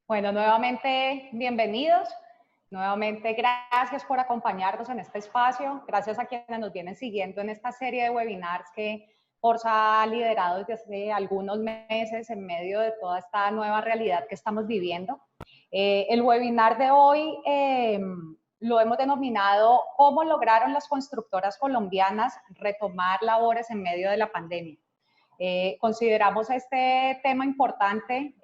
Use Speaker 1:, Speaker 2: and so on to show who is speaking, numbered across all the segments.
Speaker 1: Bueno, nuevamente bienvenidos. Nuevamente gracias por acompañarnos en este espacio. Gracias a quienes nos vienen siguiendo en esta serie de webinars que Forza ha liderado desde hace algunos meses en medio de toda esta nueva realidad que estamos viviendo. El webinar de hoy lo hemos denominado ¿Cómo lograron las constructoras colombianas retomar labores en medio de la pandemia? Consideramos este tema importante,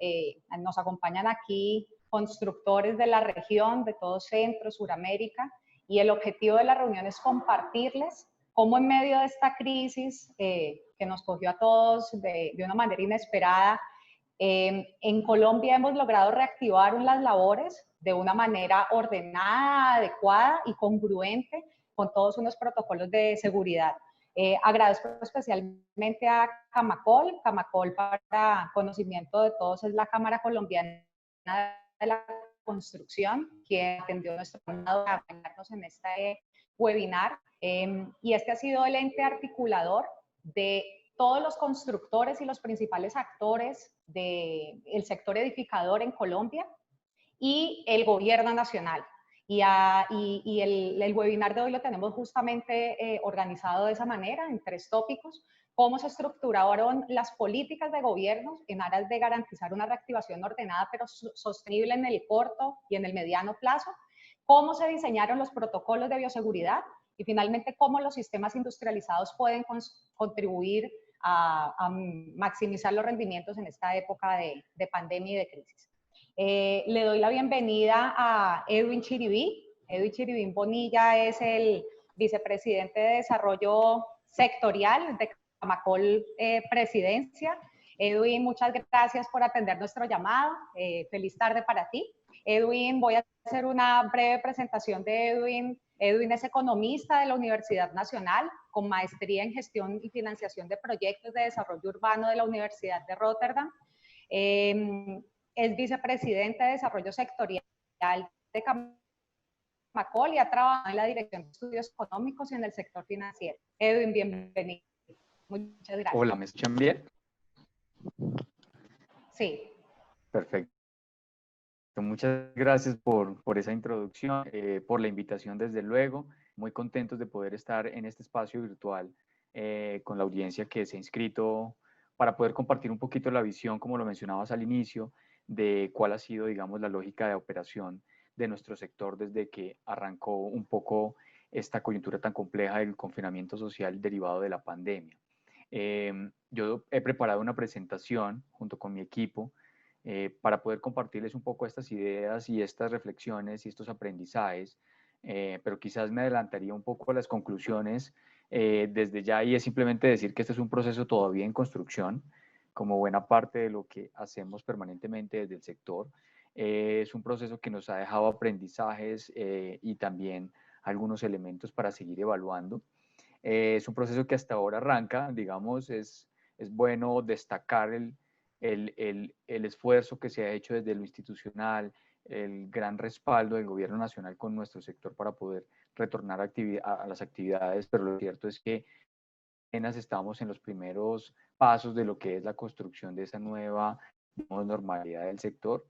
Speaker 1: nos acompañan aquí constructores de la región, de todo Centro, Suramérica, y el objetivo de la reunión es compartirles cómo en medio de esta crisis que nos cogió a todos de una manera inesperada, en Colombia hemos logrado reactivar las labores de una manera ordenada, adecuada y congruente con todos unos protocolos de seguridad. Agradezco especialmente a Camacol. Camacol, para conocimiento de todos, es la Cámara Colombiana de la Construcción, quien atendió nuestro llamado a acompañarnos en este webinar. Y este ha sido el ente articulador de todos los constructores y los principales actores del sector edificador en Colombia y el gobierno nacional. Y el webinar de hoy lo tenemos justamente organizado de esa manera, en 3 tópicos: cómo se estructuraron las políticas de gobierno en aras de garantizar una reactivación ordenada pero sostenible en el corto y en el mediano plazo, cómo se diseñaron los protocolos de bioseguridad y finalmente cómo los sistemas industrializados pueden contribuir a maximizar los rendimientos en esta época de pandemia y de crisis. Le doy la bienvenida a Edwin Chiribí. Edwin Chiribí Bonilla es el vicepresidente de Desarrollo Sectorial de Camacol Presidencia. Edwin, muchas gracias por atender nuestro llamado. Feliz tarde para ti. Edwin, voy a hacer una breve presentación de Edwin. Edwin es economista de la Universidad Nacional, con maestría en gestión y financiación de proyectos de desarrollo urbano de la Universidad de Rotterdam. Es vicepresidente de Desarrollo Sectorial de Camacol y ha trabajado en la Dirección de Estudios Económicos y en el sector financiero. Edwin, bienvenido. Muchas gracias.
Speaker 2: Hola, ¿me escuchan bien?
Speaker 1: Sí.
Speaker 2: Perfecto. Muchas gracias por esa introducción, por la invitación desde luego. Muy contentos de poder estar en este espacio virtual con la audiencia que se ha inscrito para poder compartir un poquito la visión, como lo mencionabas al inicio, de cuál ha sido, digamos, la lógica de operación de nuestro sector desde que arrancó un poco esta coyuntura tan compleja del confinamiento social derivado de la pandemia. Yo he preparado una presentación junto con mi equipo para poder compartirles un poco estas ideas y estas reflexiones y estos aprendizajes, pero quizás me adelantaría un poco a las conclusiones desde ya, y es simplemente decir que este es un proceso todavía en construcción, como buena parte de lo que hacemos permanentemente desde el sector. Es un proceso que nos ha dejado aprendizajes y también algunos elementos para seguir evaluando. Es un proceso que hasta ahora arranca, digamos, es bueno destacar el esfuerzo que se ha hecho desde lo institucional, el gran respaldo del gobierno nacional con nuestro sector para poder retornar a las actividades, pero lo cierto es que apenas estamos en los primeros pasos de lo que es la construcción de esa nueva, digamos, normalidad del sector,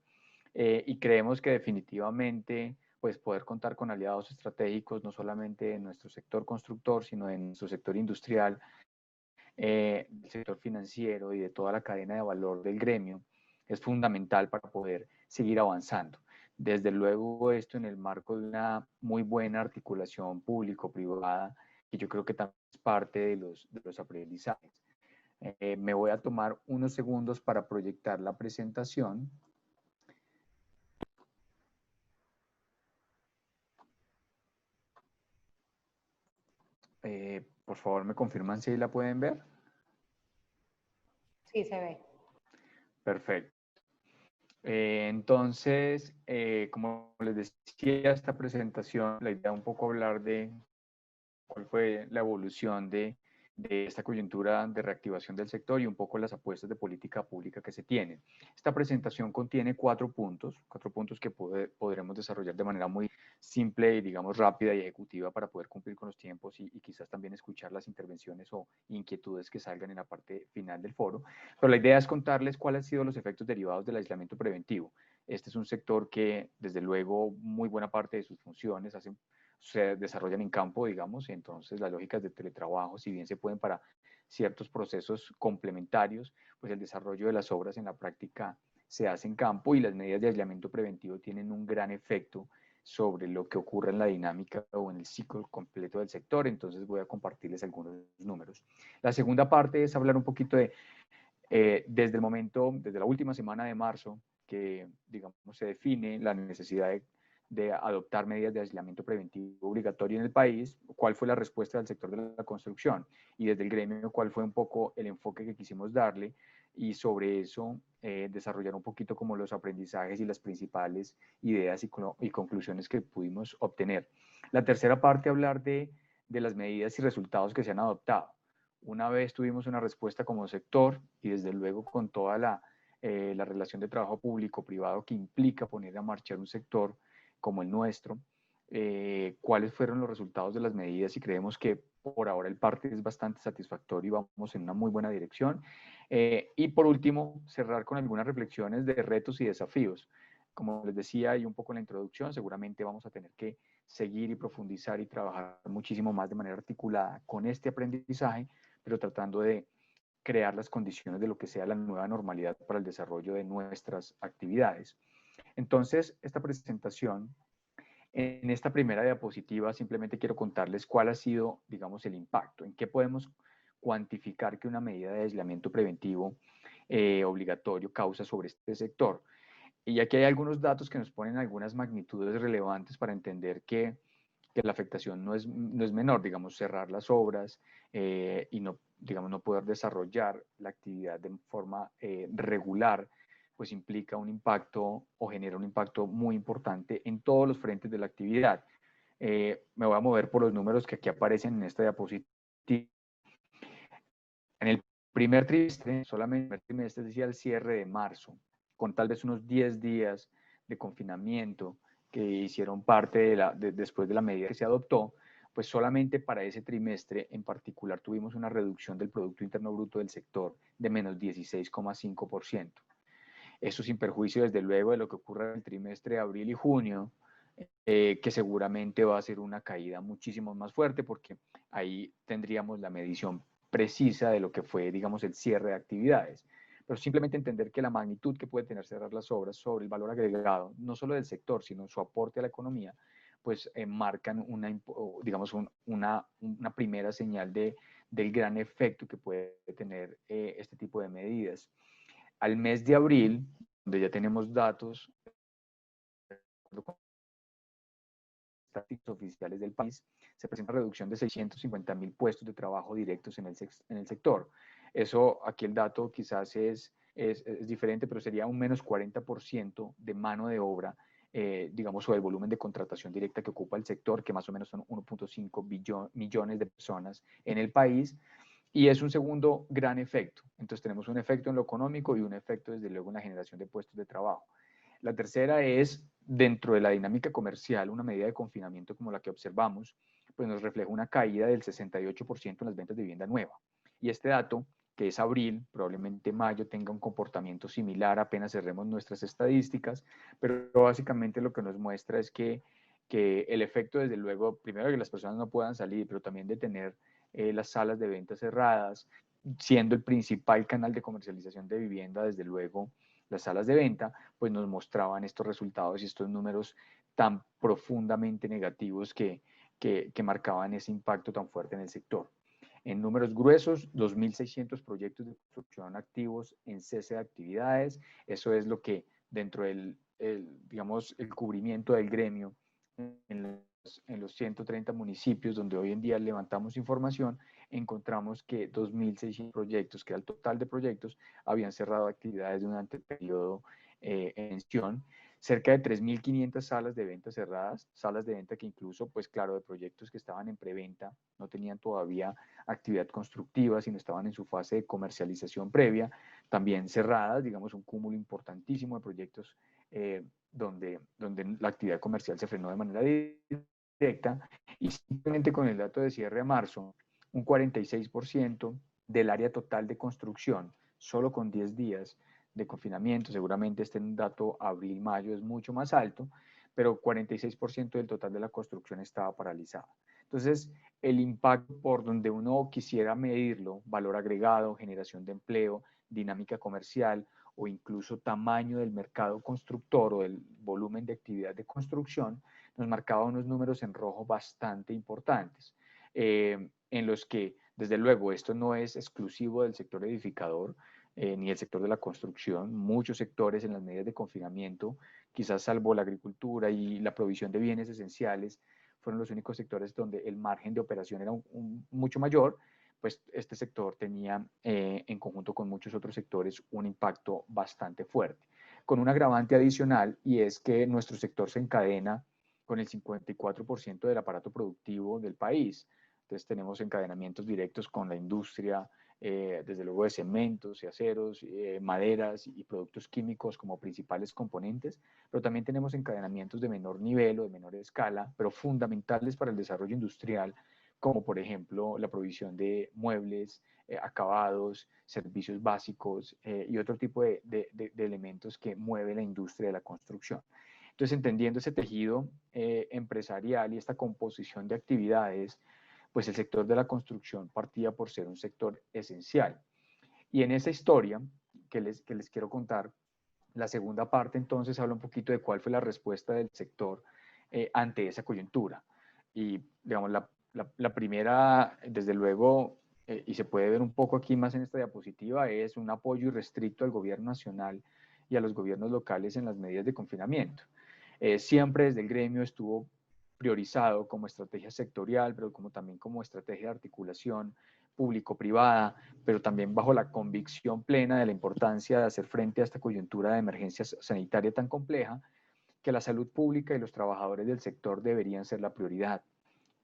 Speaker 2: y creemos que definitivamente pues poder contar con aliados estratégicos no solamente en nuestro sector constructor, sino en nuestro sector industrial, del sector financiero y de toda la cadena de valor del gremio, es fundamental para poder seguir avanzando. Desde luego esto en el marco de una muy buena articulación público-privada, que yo creo que también es parte de los aprendizajes. Me voy a tomar unos segundos para proyectar la presentación. Por favor, me confirman si la pueden ver.
Speaker 1: Sí, se ve.
Speaker 2: Perfecto. Entonces, como les decía, esta presentación, la idea un poco hablar de cuál fue la evolución de esta coyuntura de reactivación del sector y un poco las apuestas de política pública que se tienen. Esta presentación contiene 4 puntos que podremos desarrollar de manera muy simple y, digamos, rápida y ejecutiva para poder cumplir con los tiempos y quizás también escuchar las intervenciones o inquietudes que salgan en la parte final del foro. Pero la idea es contarles cuáles han sido los efectos derivados del aislamiento preventivo. Este es un sector que, desde luego, muy buena parte de sus funciones se desarrollan en campo, digamos, entonces las lógicas de teletrabajo, si bien se pueden para ciertos procesos complementarios, pues el desarrollo de las obras en la práctica se hace en campo y las medidas de aislamiento preventivo tienen un gran efecto sobre lo que ocurre en la dinámica o en el ciclo completo del sector, entonces voy a compartirles algunos números. La segunda parte es hablar un poquito de, desde el momento, desde la última semana de marzo, que digamos se define la necesidad de adoptar medidas de aislamiento preventivo obligatorio en el país, cuál fue la respuesta del sector de la construcción y desde el gremio cuál fue un poco el enfoque que quisimos darle y sobre eso desarrollar un poquito como los aprendizajes y las principales ideas y conclusiones que pudimos obtener. La tercera parte, hablar de las medidas y resultados que se han adoptado. Una vez tuvimos una respuesta como sector y desde luego con toda la relación de trabajo público-privado que implica poner a marchar un sector como el nuestro, cuáles fueron los resultados de las medidas y creemos que por ahora el parte es bastante satisfactorio y vamos en una muy buena dirección. Y por último, cerrar con algunas reflexiones de retos y desafíos. Como les decía y un poco en la introducción, seguramente vamos a tener que seguir y profundizar y trabajar muchísimo más de manera articulada con este aprendizaje, pero tratando de crear las condiciones de lo que sea la nueva normalidad para el desarrollo de nuestras actividades. Entonces, esta presentación, en esta primera diapositiva, simplemente quiero contarles cuál ha sido, digamos, el impacto, en qué podemos cuantificar que una medida de aislamiento preventivo obligatorio causa sobre este sector. Y aquí hay algunos datos que nos ponen algunas magnitudes relevantes para entender que la afectación no es menor, digamos, cerrar las obras y no, digamos, no poder desarrollar la actividad de forma regular, pues implica un impacto o genera un impacto muy importante en todos los frentes de la actividad. Me voy a mover por los números que aquí aparecen en esta diapositiva. En el primer trimestre, solamente el primer trimestre, decía el cierre de marzo, con tal vez unos 10 días de confinamiento que hicieron parte después de la medida que se adoptó, pues solamente para ese trimestre en particular tuvimos una reducción del Producto Interno Bruto del sector de menos 16,5%. Eso sin perjuicio, desde luego, de lo que ocurre en el trimestre de abril y junio, que seguramente va a ser una caída muchísimo más fuerte porque ahí tendríamos la medición precisa de lo que fue, digamos, el cierre de actividades. Pero simplemente entender que la magnitud que puede tener cerrar las obras sobre el valor agregado, no solo del sector, sino su aporte a la economía, pues marcan digamos, una primera señal del gran efecto que puede tener este tipo de medidas. Al mes de abril, donde ya tenemos datos estadísticas oficiales del país, se presenta una reducción de 650.000 puestos de trabajo directos en el sector. Eso, aquí el dato quizás es diferente, pero sería un menos 40% de mano de obra, digamos, sobre el volumen de contratación directa que ocupa el sector, que más o menos son 1.5 millones de personas en el país. Y es un segundo gran efecto. Entonces tenemos un efecto en lo económico y un efecto, desde luego, en la generación de puestos de trabajo. La tercera es, dentro de la dinámica comercial, una medida de confinamiento como la que observamos, pues nos refleja una caída del 68% en las ventas de vivienda nueva. Y este dato, que es abril, probablemente mayo tenga un comportamiento similar apenas cerremos nuestras estadísticas, pero básicamente lo que nos muestra es que el efecto, desde luego, primero que las personas no puedan salir, pero también de tener las salas de venta cerradas, siendo el principal canal de comercialización de vivienda, desde luego, las salas de venta, pues nos mostraban estos resultados y estos números tan profundamente negativos que marcaban ese impacto tan fuerte en el sector. En números gruesos, 2.600 proyectos de construcción activos en cese de actividades. Eso es lo que dentro del, digamos, el cubrimiento del gremio en los 130 municipios donde hoy en día levantamos información, encontramos que 2.600 proyectos, que era el total de proyectos, habían cerrado actividades durante el periodo en mención. Cerca de 3.500 salas de venta cerradas, salas de venta que incluso, pues claro, de proyectos que estaban en preventa, no tenían todavía actividad constructiva, sino estaban en su fase de comercialización previa, también cerradas, digamos, un cúmulo importantísimo de proyectos donde la actividad comercial se frenó de manera directa, y simplemente con el dato de cierre a marzo, un 46% del área total de construcción, solo con 10 días, de confinamiento. Seguramente este dato abril-mayo es mucho más alto, pero 46% del total de la construcción estaba paralizada. Entonces, el impacto por donde uno quisiera medirlo, valor agregado, generación de empleo, dinámica comercial o incluso tamaño del mercado constructor o del volumen de actividad de construcción, nos marcaba unos números en rojo bastante importantes, en los que, desde luego, esto no es exclusivo del sector edificador, ni el sector de la construcción. Muchos sectores en las medidas de confinamiento, quizás salvo la agricultura y la provisión de bienes esenciales, fueron los únicos sectores donde el margen de operación era mucho mayor, pues este sector tenía, en conjunto con muchos otros sectores, un impacto bastante fuerte. Con un agravante adicional, y es que nuestro sector se encadena con el 54% del aparato productivo del país. Entonces tenemos encadenamientos directos con la industria, desde luego de cementos y aceros, maderas y productos químicos como principales componentes, pero también tenemos encadenamientos de menor nivel o de menor escala, pero fundamentales para el desarrollo industrial, como por ejemplo la provisión de muebles, acabados, servicios básicos y otro tipo de elementos que mueve la industria de la construcción. Entonces, entendiendo ese tejido empresarial y esta composición de actividades, pues el sector de la construcción partía por ser un sector esencial. Y en esa historia que les quiero contar, la segunda parte entonces habla un poquito de cuál fue la respuesta del sector ante esa coyuntura. Y digamos, la primera, desde luego, y se puede ver un poco aquí más en esta diapositiva, es un apoyo irrestricto al gobierno nacional y a los gobiernos locales en las medidas de confinamiento. Siempre desde el gremio estuvo priorizado como estrategia sectorial, pero como también como estrategia de articulación público-privada, pero también bajo la convicción plena de la importancia de hacer frente a esta coyuntura de emergencia sanitaria tan compleja, que la salud pública y los trabajadores del sector deberían ser la prioridad.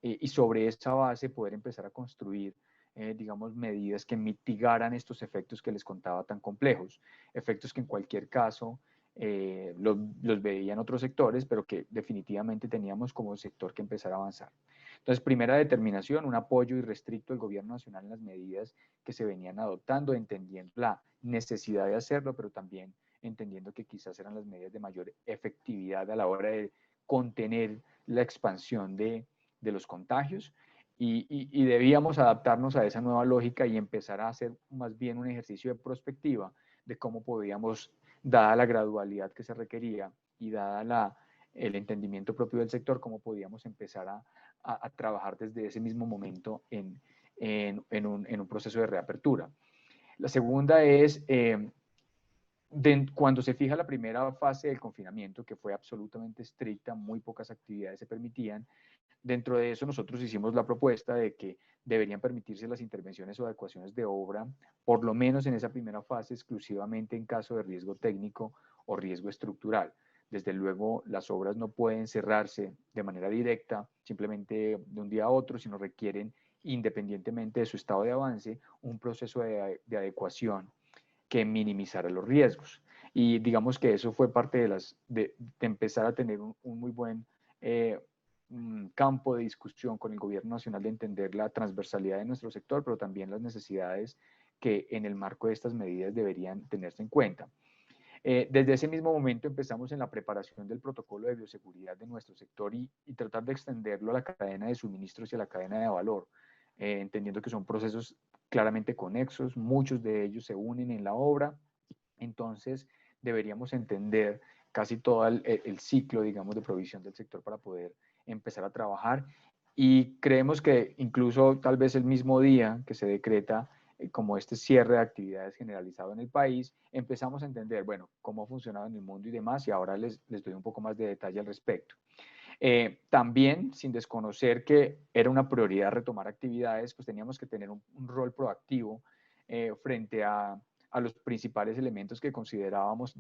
Speaker 2: Y sobre esa base poder empezar a construir, digamos, medidas que mitigaran estos efectos que les contaba tan complejos, efectos que en cualquier caso los veían otros sectores, pero que definitivamente teníamos como sector que empezar a avanzar. Entonces, primera determinación, un apoyo irrestricto del gobierno nacional en las medidas que se venían adoptando, entendiendo la necesidad de hacerlo, pero también entendiendo que quizás eran las medidas de mayor efectividad a la hora de contener la expansión de los contagios y debíamos adaptarnos a esa nueva lógica y empezar a hacer más bien un ejercicio de prospectiva de cómo podíamos, dada la gradualidad que se requería y dada el entendimiento propio del sector, cómo podíamos empezar a trabajar desde ese mismo momento en un proceso de reapertura. La segunda es, cuando se fija la primera fase del confinamiento, que fue absolutamente estricta, muy pocas actividades se permitían. Dentro de eso nosotros hicimos la propuesta de que deberían permitirse las intervenciones o adecuaciones de obra, por lo menos en esa primera fase, exclusivamente en caso de riesgo técnico o riesgo estructural. Desde luego, las obras no pueden cerrarse de manera directa, simplemente de un día a otro, sino requieren, independientemente de su estado de avance, un proceso de adecuación que minimizara los riesgos. Y digamos que eso fue parte de empezar a tener un muy buen campo de discusión con el gobierno nacional, de entender la transversalidad de nuestro sector, pero también las necesidades que en el marco de estas medidas deberían tenerse en cuenta. Desde ese mismo momento empezamos en la preparación del protocolo de bioseguridad de nuestro sector y tratar de extenderlo a la cadena de suministros y a la cadena de valor, entendiendo que son procesos claramente conexos, muchos de ellos se unen en la obra, entonces deberíamos entender casi todo el ciclo, digamos, de provisión del sector para poder empezar a trabajar, y creemos que incluso tal vez el mismo día que se decreta como este cierre de actividades generalizado en el país, empezamos a entender, bueno, cómo funcionaba en el mundo y demás, y ahora les doy un poco más de detalle al respecto. También, sin desconocer que era una prioridad retomar actividades, pues teníamos que tener un rol proactivo frente a los principales elementos que considerábamos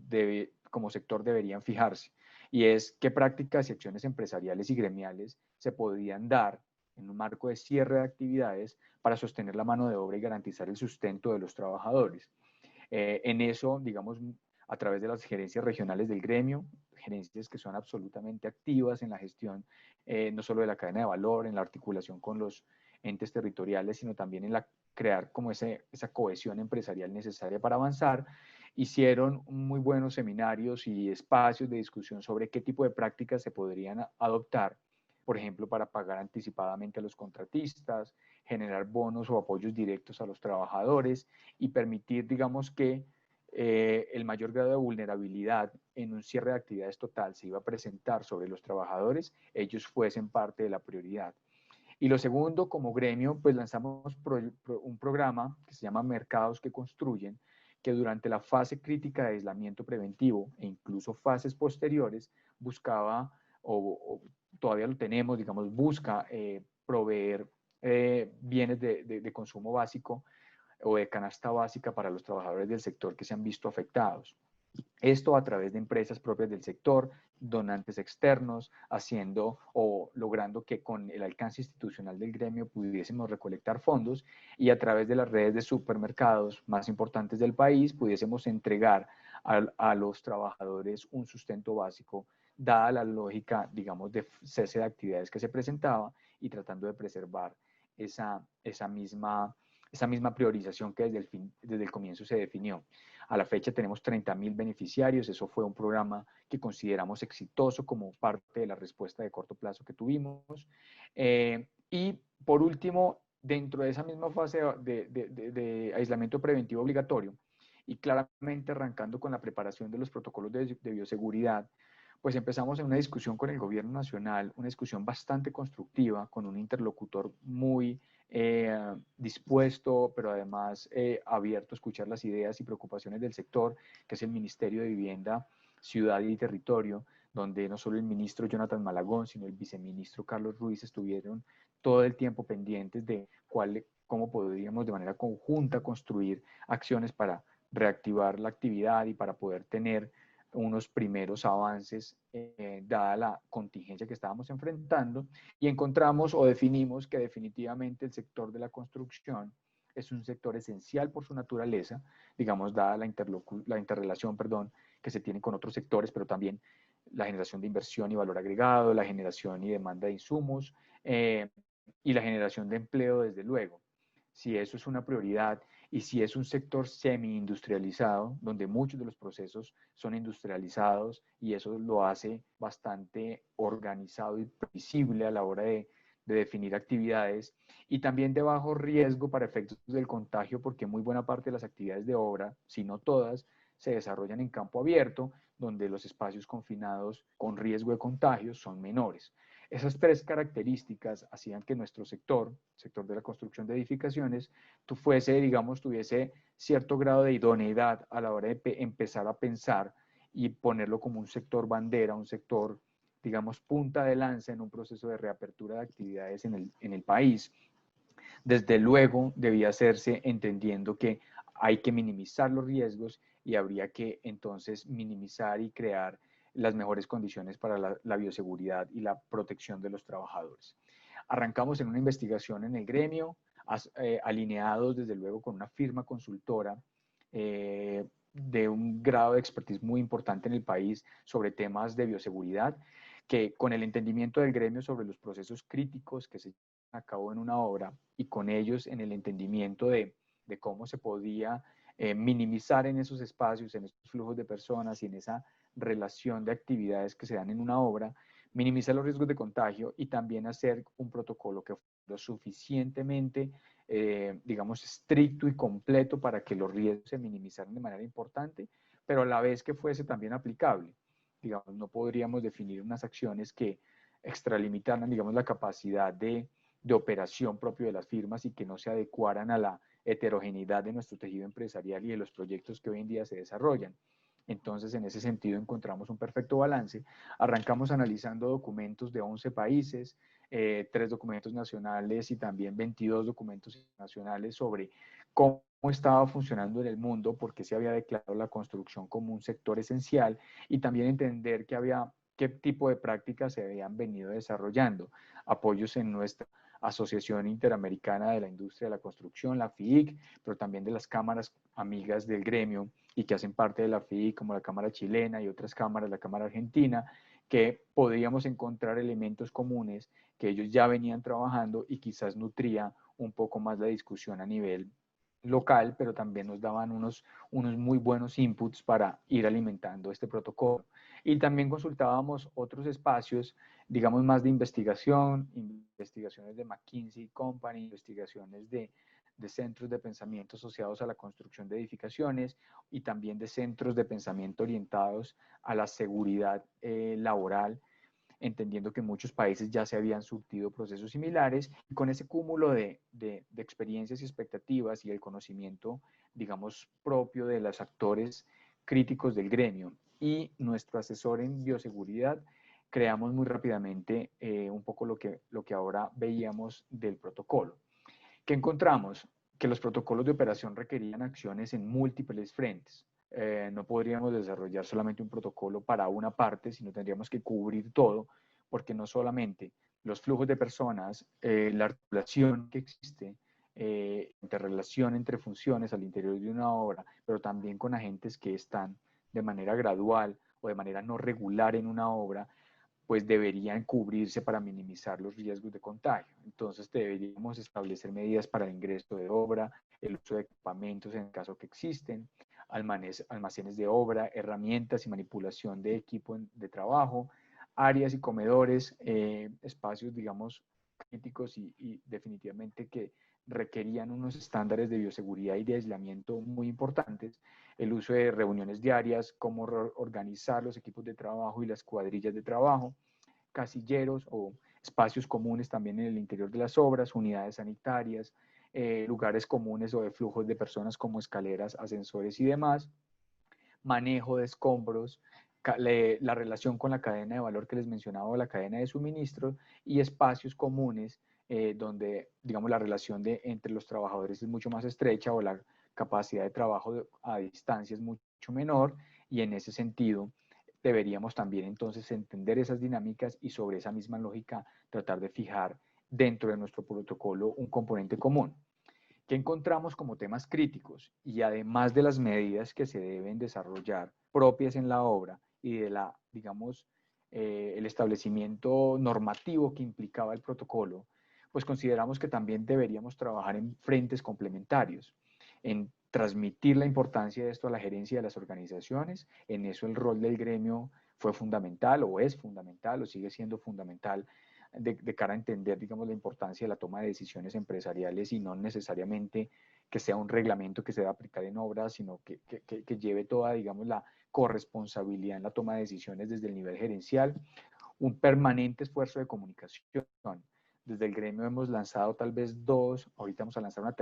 Speaker 2: como sector deberían fijarse, y es qué prácticas y acciones empresariales y gremiales se podían dar en un marco de cierre de actividades para sostener la mano de obra y garantizar el sustento de los trabajadores. En eso, digamos, a través de las gerencias regionales del gremio, gerencias que son absolutamente activas en la gestión, no solo de la cadena de valor, en la articulación con los entes territoriales, sino también en crear como esa cohesión empresarial necesaria para avanzar. hicieron muy buenos seminarios y espacios de discusión sobre qué tipo de prácticas se podrían adoptar, por ejemplo, para pagar anticipadamente a los contratistas, generar bonos o apoyos directos a los trabajadores y permitir, digamos, que el mayor grado de vulnerabilidad en un cierre de actividades total se iba a presentar sobre los trabajadores, ellos fuesen parte de la prioridad. Y lo segundo, como gremio, pues lanzamos un programa que se llama Mercados que Construyen, que durante la fase crítica de aislamiento preventivo e incluso fases posteriores buscaba, o todavía lo tenemos, digamos, busca proveer bienes de consumo básico o de canasta básica para los trabajadores del sector que se han visto afectados. Esto a través de empresas propias del sector, donantes externos, haciendo o logrando que con el alcance institucional del gremio pudiésemos recolectar fondos y a través de las redes de supermercados más importantes del país pudiésemos entregar a los trabajadores un sustento básico, dada la lógica, digamos, de cese de actividades que se presentaba y tratando de preservar esa misma priorización que desde el comienzo se definió. A la fecha tenemos 30.000 beneficiarios, eso fue un programa que consideramos exitoso como parte de la respuesta de corto plazo que tuvimos. Y por último, dentro de esa misma fase de aislamiento preventivo obligatorio, y claramente arrancando con la preparación de los protocolos de bioseguridad, pues empezamos en una discusión con el gobierno nacional, una discusión bastante constructiva, con un interlocutor muy dispuesto, pero además abierto a escuchar las ideas y preocupaciones del sector, que es el Ministerio de Vivienda, Ciudad y Territorio, donde no solo el ministro Jonathan Malagón, sino el viceministro Carlos Ruiz estuvieron todo el tiempo pendientes de cómo podríamos de manera conjunta construir acciones para reactivar la actividad y para poder tener unos primeros avances dada la contingencia que estábamos enfrentando, y encontramos o definimos que definitivamente el sector de la construcción es un sector esencial por su naturaleza, digamos, dada la interrelación, perdón, que se tiene con otros sectores, pero también la generación de inversión y valor agregado, la generación y demanda de insumos y la generación de empleo, desde luego. Si eso es una prioridad y si es un sector semi-industrializado, donde muchos de los procesos son industrializados y eso lo hace bastante organizado y previsible a la hora de definir actividades, y también de bajo riesgo para efectos del contagio, porque muy buena parte de las actividades de obra, si no todas, se desarrollan en campo abierto, donde los espacios confinados con riesgo de contagio son menores. Esas tres características hacían que nuestro sector de la construcción de edificaciones, tuviese cierto grado de idoneidad a la hora de empezar a pensar y ponerlo como un sector bandera, un sector, digamos, punta de lanza en un proceso de reapertura de actividades en el país. Desde luego, debía hacerse entendiendo que hay que minimizar los riesgos y habría que entonces minimizar y crear las mejores condiciones para la bioseguridad y la protección de los trabajadores. Arrancamos en una investigación en el gremio, alineados desde luego con una firma consultora de un grado de expertise muy importante en el país sobre temas de bioseguridad, que con el entendimiento del gremio sobre los procesos críticos que se llevan a cabo en una obra y con ellos en el entendimiento de cómo se podía minimizar en esos espacios, en esos flujos de personas y en esa relación de actividades que se dan en una obra, minimizar los riesgos de contagio y también hacer un protocolo que fuera suficientemente, digamos, estricto y completo para que los riesgos se minimizaran de manera importante, pero a la vez que fuese también aplicable. Digamos, no podríamos definir unas acciones que extralimitaran, digamos, la capacidad de operación propio de las firmas y que no se adecuaran a la heterogeneidad de nuestro tejido empresarial y de los proyectos que hoy en día se desarrollan. Entonces, en ese sentido, encontramos un perfecto balance. Arrancamos analizando documentos de 11 países, 3 documentos nacionales y también 22 documentos nacionales sobre cómo estaba funcionando en el mundo, por qué se había declarado la construcción como un sector esencial y también entender qué tipo de prácticas se habían venido desarrollando. Apoyos en nuestra Asociación Interamericana de la Industria de la Construcción, la FIIC, pero también de las cámaras amigas del gremio y que hacen parte de la FIIC, como la Cámara Chilena y otras cámaras, la Cámara Argentina, que podríamos encontrar elementos comunes que ellos ya venían trabajando y quizás nutría un poco más la discusión a nivel local, pero también nos daban unos muy buenos inputs para ir alimentando este protocolo. Y también consultábamos otros espacios, digamos, más de investigación, investigaciones de McKinsey Company, investigaciones de centros de pensamiento asociados a la construcción de edificaciones y también de centros de pensamiento orientados a la seguridad laboral, entendiendo que en muchos países ya se habían surtido procesos similares, y con ese cúmulo de experiencias y expectativas y el conocimiento, digamos, propio de los actores críticos del gremio y nuestro asesor en bioseguridad, creamos muy rápidamente un poco lo que ahora veíamos del protocolo. ¿Qué encontramos? Que los protocolos de operación requerían acciones en múltiples frentes. No podríamos desarrollar solamente un protocolo para una parte, sino tendríamos que cubrir todo, porque no solamente los flujos de personas, la articulación que existe, interrelación entre funciones al interior de una obra, pero también con agentes que están de manera gradual o de manera no regular en una obra, pues deberían cubrirse para minimizar los riesgos de contagio. Entonces deberíamos establecer medidas para el ingreso de obra, el uso de equipamientos en el caso que existen, almacenes de obra, herramientas y manipulación de equipo de trabajo, áreas y comedores, espacios, digamos, críticos y definitivamente que requerían unos estándares de bioseguridad y de aislamiento muy importantes, el uso de reuniones diarias, cómo organizar los equipos de trabajo y las cuadrillas de trabajo, casilleros o espacios comunes también en el interior de las obras, unidades sanitarias, lugares comunes o de flujos de personas como escaleras, ascensores y demás, manejo de escombros, la relación con la cadena de valor que les mencionaba, la cadena de suministro, y espacios comunes donde, digamos, la relación entre los trabajadores es mucho más estrecha o la capacidad de trabajo a distancia es mucho menor, y en ese sentido deberíamos también entonces entender esas dinámicas y sobre esa misma lógica tratar de fijar dentro de nuestro protocolo un componente común. ¿Qué encontramos como temas críticos? Y además de las medidas que se deben desarrollar propias en la obra y de la, digamos, el establecimiento normativo que implicaba el protocolo, pues consideramos que también deberíamos trabajar en frentes complementarios, en transmitir la importancia de esto a la gerencia de las organizaciones. En eso el rol del gremio fue fundamental o es fundamental o sigue siendo fundamental de cara a entender, digamos, la importancia de la toma de decisiones empresariales y no necesariamente que sea un reglamento que se deba aplicar en obras, sino que lleve toda, digamos, la corresponsabilidad en la toma de decisiones desde el nivel gerencial, un permanente esfuerzo de comunicación. Desde el gremio hemos lanzado tal vez dos, ahorita vamos a lanzar una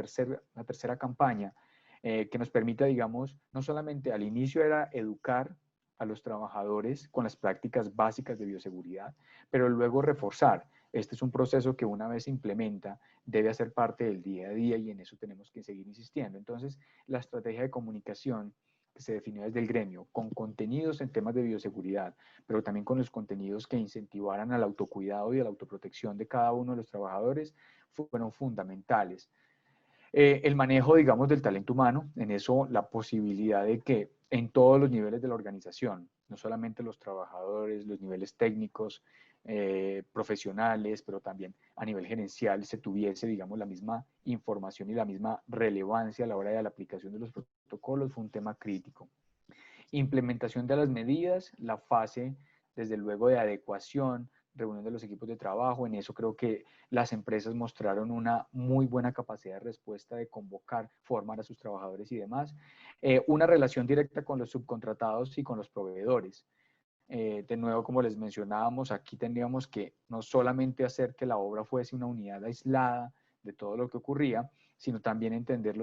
Speaker 2: tercera campaña que nos permita, digamos, no solamente al inicio era educar a los trabajadores con las prácticas básicas de bioseguridad, pero luego reforzar. Este es un proceso que una vez se implementa debe hacer parte del día a día y en eso tenemos que seguir insistiendo. Entonces, la estrategia de comunicación que se definió desde el gremio, con contenidos en temas de bioseguridad, pero también con los contenidos que incentivaran al autocuidado y a la autoprotección de cada uno de los trabajadores, fueron fundamentales. El manejo, digamos, del talento humano, en eso la posibilidad de que en todos los niveles de la organización, no solamente los trabajadores, los niveles técnicos, profesionales, pero también a nivel gerencial se tuviese, digamos, la misma información y la misma relevancia a la hora de la aplicación de los protocolos, fue un tema crítico. Implementación de las medidas, la fase, desde luego, de adecuación, reunión de los equipos de trabajo. En eso creo que las empresas mostraron una muy buena capacidad de respuesta de convocar, formar a sus trabajadores y demás. Una relación directa con los subcontratados y con los proveedores. De nuevo, como les mencionábamos, aquí tendríamos que no solamente hacer que la obra fuese una unidad aislada de todo lo que ocurría, sino también entender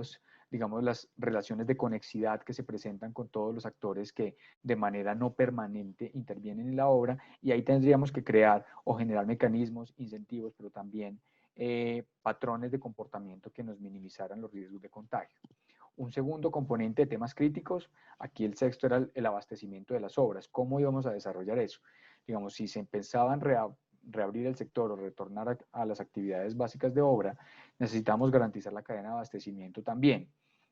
Speaker 2: digamos, las relaciones de conexidad que se presentan con todos los actores que de manera no permanente intervienen en la obra, y ahí tendríamos que crear o generar mecanismos, incentivos, pero también patrones de comportamiento que nos minimizaran los riesgos de contagio. Un segundo componente de temas críticos, aquí el sexto era el abastecimiento de las obras. ¿Cómo íbamos a desarrollar eso? Digamos, si se pensaba en reabrir el sector o retornar a las actividades básicas de obra, necesitamos garantizar la cadena de abastecimiento también.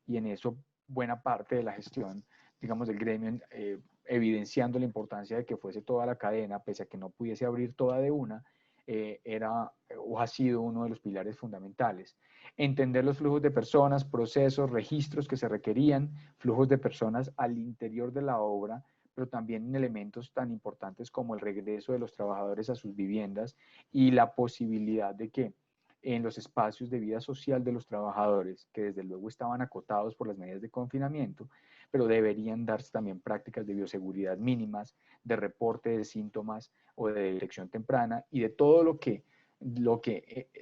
Speaker 2: Y en eso buena parte de la gestión, digamos, del gremio, evidenciando la importancia de que fuese toda la cadena, pese a que no pudiese abrir toda de una, era o ha sido uno de los pilares fundamentales. Entender los flujos de personas, procesos, registros que se requerían, flujos de personas al interior de la obra, pero también en elementos tan importantes como el regreso de los trabajadores a sus viviendas y la posibilidad de que en los espacios de vida social de los trabajadores, que desde luego estaban acotados por las medidas de confinamiento, pero deberían darse también prácticas de bioseguridad mínimas, de reporte de síntomas o de detección temprana y de todo lo que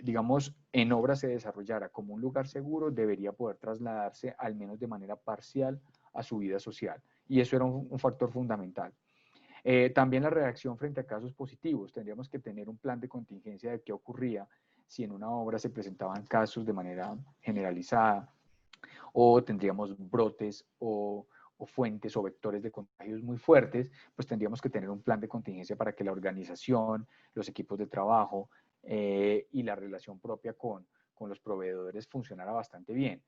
Speaker 2: digamos, en obra se desarrollara como un lugar seguro, debería poder trasladarse al menos de manera parcial a su vida social. Y eso era un factor fundamental. También la reacción frente a casos positivos. Tendríamos que tener un plan de contingencia de qué ocurría si en una obra se presentaban casos de manera generalizada o tendríamos brotes o fuentes o vectores de contagios muy fuertes, pues tendríamos que tener un plan de contingencia para que la organización, los equipos de trabajo y la relación propia con los proveedores funcionara bastante bien.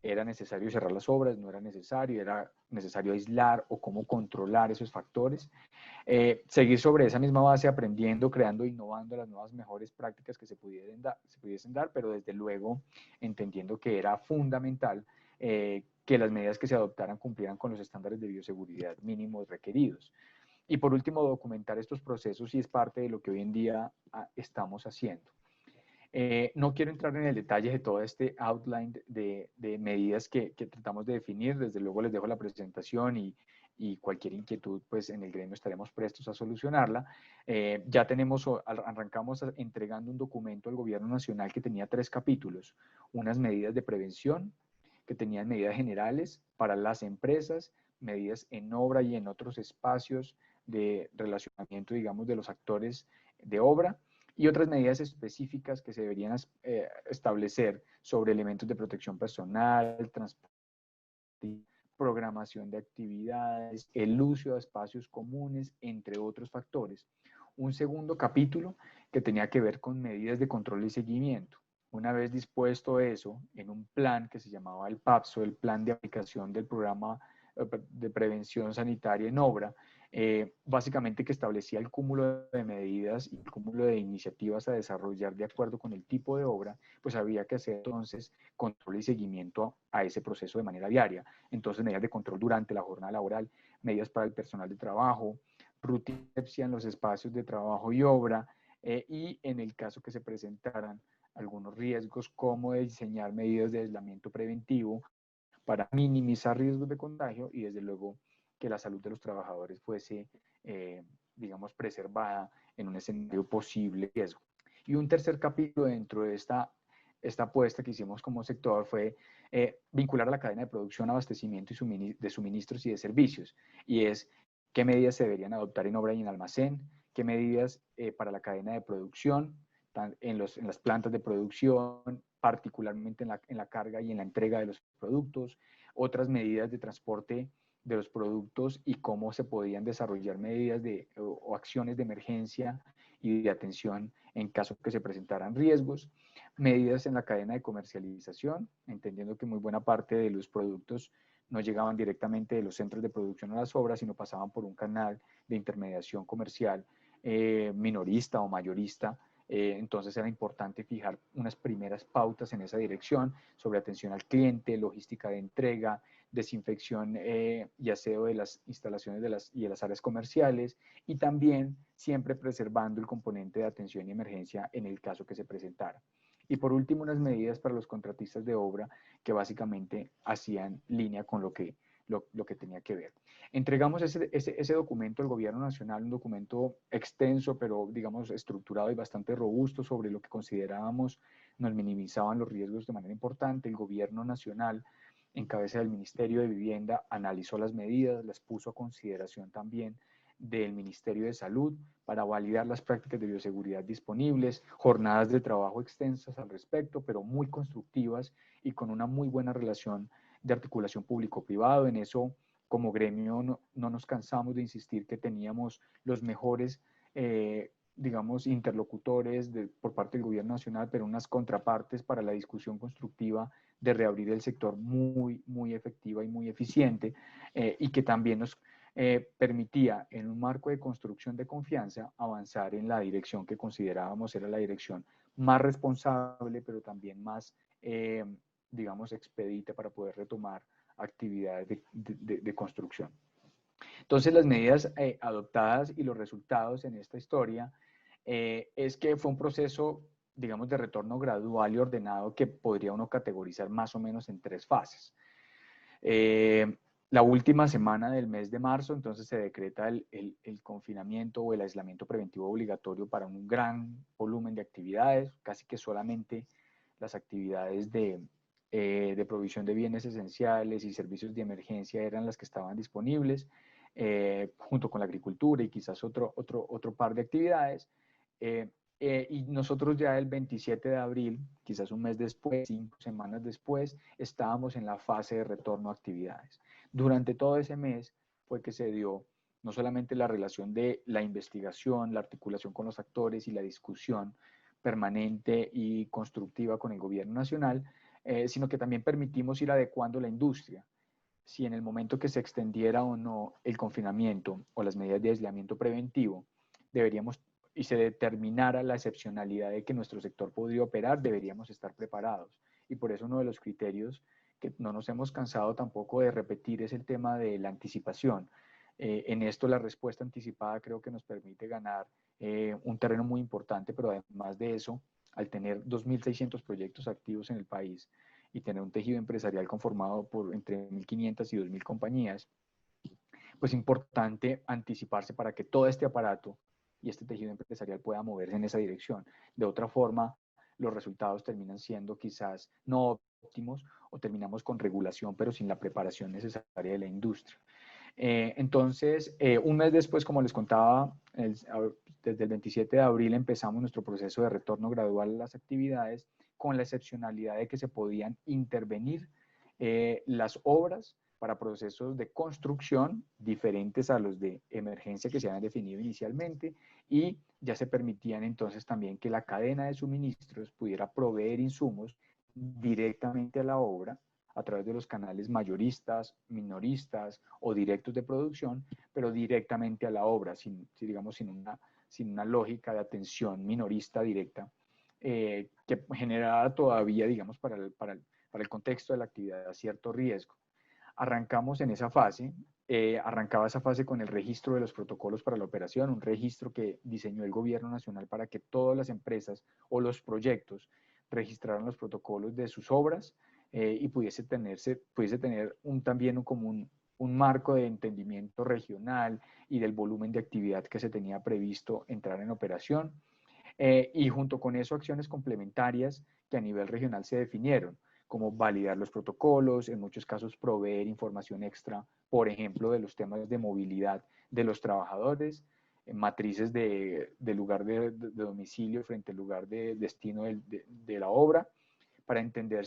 Speaker 2: Era necesario cerrar las obras, no era necesario aislar o cómo controlar esos factores. Seguir sobre esa misma base, aprendiendo, creando, innovando las nuevas mejores prácticas que se pudiesen dar, pero desde luego entendiendo que era fundamental que las medidas que se adoptaran cumplieran con los estándares de bioseguridad mínimos requeridos. Y por último, documentar estos procesos y es parte de lo que hoy en día estamos haciendo. No quiero entrar en el detalle de todo este outline de medidas que tratamos de definir. Desde luego les dejo la presentación y cualquier inquietud, pues en el gremio estaremos prestos a solucionarla. Ya arrancamos entregando un documento al gobierno nacional que tenía 3 capítulos. Unas medidas de prevención, que tenían medidas generales para las empresas, medidas en obra y en otros espacios de relacionamiento, digamos, de los actores de obra, y otras medidas específicas que se deberían establecer sobre elementos de protección personal, transporte, programación de actividades, el uso de espacios comunes, entre otros factores. Un segundo capítulo que tenía que ver con medidas de control y seguimiento. Una vez dispuesto eso, en un plan que se llamaba el PAPSO, el Plan de Aplicación del Programa de Prevención Sanitaria en Obra, básicamente que establecía el cúmulo de medidas y el cúmulo de iniciativas a desarrollar de acuerdo con el tipo de obra, pues había que hacer entonces control y seguimiento a ese proceso de manera diaria. Entonces, medidas de control durante la jornada laboral, medidas para el personal de trabajo, rutina en los espacios de trabajo y obra, y en el caso que se presentaran algunos riesgos, cómo diseñar medidas de aislamiento preventivo para minimizar riesgos de contagio y desde luego que la salud de los trabajadores fuese, digamos, preservada en un escenario posible de riesgo. Y un tercer capítulo dentro de esta apuesta que hicimos como sector fue vincular a la cadena de producción, abastecimiento y de suministros y de servicios. Y es qué medidas se deberían adoptar en obra y en almacén, qué medidas para la cadena de producción, en las plantas de producción, particularmente en la carga y en la entrega de los productos, otras medidas de transporte de los productos y cómo se podían desarrollar medidas o acciones de emergencia y de atención en caso que se presentaran riesgos, medidas en la cadena de comercialización, entendiendo que muy buena parte de los productos no llegaban directamente de los centros de producción a las obras, sino pasaban por un canal de intermediación comercial minorista o mayorista. Entonces era importante fijar unas primeras pautas en esa dirección sobre atención al cliente, logística de entrega, desinfección y aseo de las instalaciones y de las áreas comerciales, y también siempre preservando el componente de atención y emergencia en el caso que se presentara. Y por último, unas medidas para los contratistas de obra que básicamente hacían línea con lo que tenía que ver. Entregamos ese documento al gobierno nacional, un documento extenso, pero digamos estructurado y bastante robusto sobre lo que considerábamos nos minimizaban los riesgos de manera importante. El gobierno nacional, en cabeza del Ministerio de Vivienda, analizó las medidas, las puso a consideración también del Ministerio de Salud para validar las prácticas de bioseguridad disponibles, jornadas de trabajo extensas al respecto, pero muy constructivas y con una muy buena relación de articulación público-privado. En eso, como gremio, no nos cansamos de insistir que teníamos los mejores, digamos, interlocutores por parte del gobierno nacional, pero unas contrapartes para la discusión constructiva de reabrir el sector muy, muy efectiva y muy eficiente, y que también permitía en un marco de construcción de confianza avanzar en la dirección que considerábamos era la dirección más responsable, pero también más, digamos, expedita para poder retomar actividades de construcción. Entonces, las medidas adoptadas y los resultados en esta historia es que fue un proceso, digamos, de retorno gradual y ordenado que podría uno categorizar más o menos en 3 fases. La última semana del mes de marzo, entonces se decreta el confinamiento o el aislamiento preventivo obligatorio para un gran volumen de actividades, casi que solamente las actividades de provisión de bienes esenciales y servicios de emergencia eran las que estaban disponibles, junto con la agricultura y quizás otro par de actividades. Y nosotros ya el 27 de abril, quizás un mes después, 5 semanas después, estábamos en la fase de retorno a actividades. Durante todo ese mes fue que se dio no solamente la relación de la investigación, la articulación con los actores y la discusión permanente y constructiva con el gobierno nacional, sino que también permitimos ir adecuando la industria. Si en el momento que se extendiera o no el confinamiento o las medidas de aislamiento preventivo, deberíamos y se determinara la excepcionalidad de que nuestro sector podría operar, deberíamos estar preparados. Y por eso uno de los criterios que no nos hemos cansado tampoco de repetir es el tema de la anticipación. En esto la respuesta anticipada creo que nos permite ganar un terreno muy importante, pero además de eso, al tener 2.600 proyectos activos en el país y tener un tejido empresarial conformado por entre 1.500 y 2.000 compañías, pues es importante anticiparse para que todo este aparato y este tejido empresarial pueda moverse en esa dirección. De otra forma, los resultados terminan siendo quizás no óptimos o terminamos con regulación, pero sin la preparación necesaria de la industria. Entonces, un mes después, como les contaba, desde el 27 de abril empezamos nuestro proceso de retorno gradual a las actividades con la excepcionalidad de que se podían intervenir las obras para procesos de construcción diferentes a los de emergencia que se habían definido inicialmente y ya se permitían entonces también que la cadena de suministros pudiera proveer insumos directamente a la obra a través de los canales mayoristas, minoristas o directos de producción, pero directamente a la obra, digamos, sin una lógica de atención minorista directa, que generara todavía, digamos, para el contexto de la actividad cierto riesgo. Arrancamos en esa fase, arrancaba esa fase con el registro de los protocolos para la operación, un registro que diseñó el gobierno nacional para que todas las empresas o los proyectos registraran los protocolos de sus obras y pudiese tener también como un marco de entendimiento regional y del volumen de actividad que se tenía previsto entrar en operación. Y junto con eso acciones complementarias que a nivel regional se definieron, como validar los protocolos, en muchos casos proveer información extra, por ejemplo, de los temas de movilidad de los trabajadores, matrices de lugar de domicilio frente al lugar de destino de la obra, para entender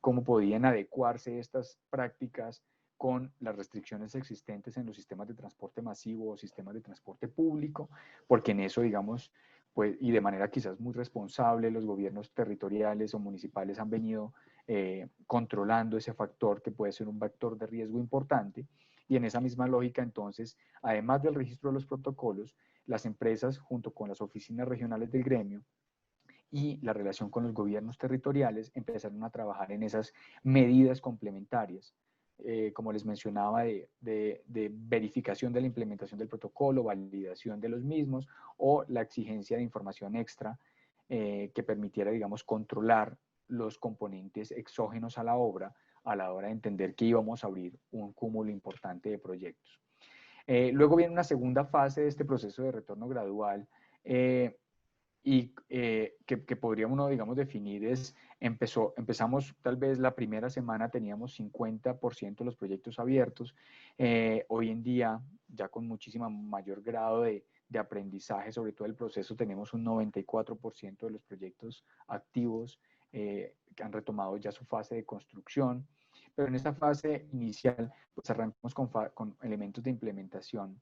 Speaker 2: cómo podían adecuarse estas prácticas con las restricciones existentes en los sistemas de transporte masivo o sistemas de transporte público, porque en eso, digamos, pues, y de manera quizás muy responsable, los gobiernos territoriales o municipales han venido controlando ese factor que puede ser un factor de riesgo importante. Y en esa misma lógica, entonces, además del registro de los protocolos, las empresas, junto con las oficinas regionales del gremio, y la relación con los gobiernos territoriales empezaron a trabajar en esas medidas complementarias, como les mencionaba, de verificación de la implementación del protocolo, validación de los mismos o la exigencia de información extra que permitiera, digamos, controlar los componentes exógenos a la obra a la hora de entender que íbamos a abrir un cúmulo importante de proyectos. Luego viene una segunda fase de este proceso de retorno gradual y que podría uno, digamos, definir es, empezamos tal vez la primera semana teníamos 50% de los proyectos abiertos, hoy en día ya con muchísimo mayor grado de aprendizaje sobre todo el proceso tenemos un 94% de los proyectos activos que han retomado ya su fase de construcción, pero en esta fase inicial pues arrancamos con elementos de implementación,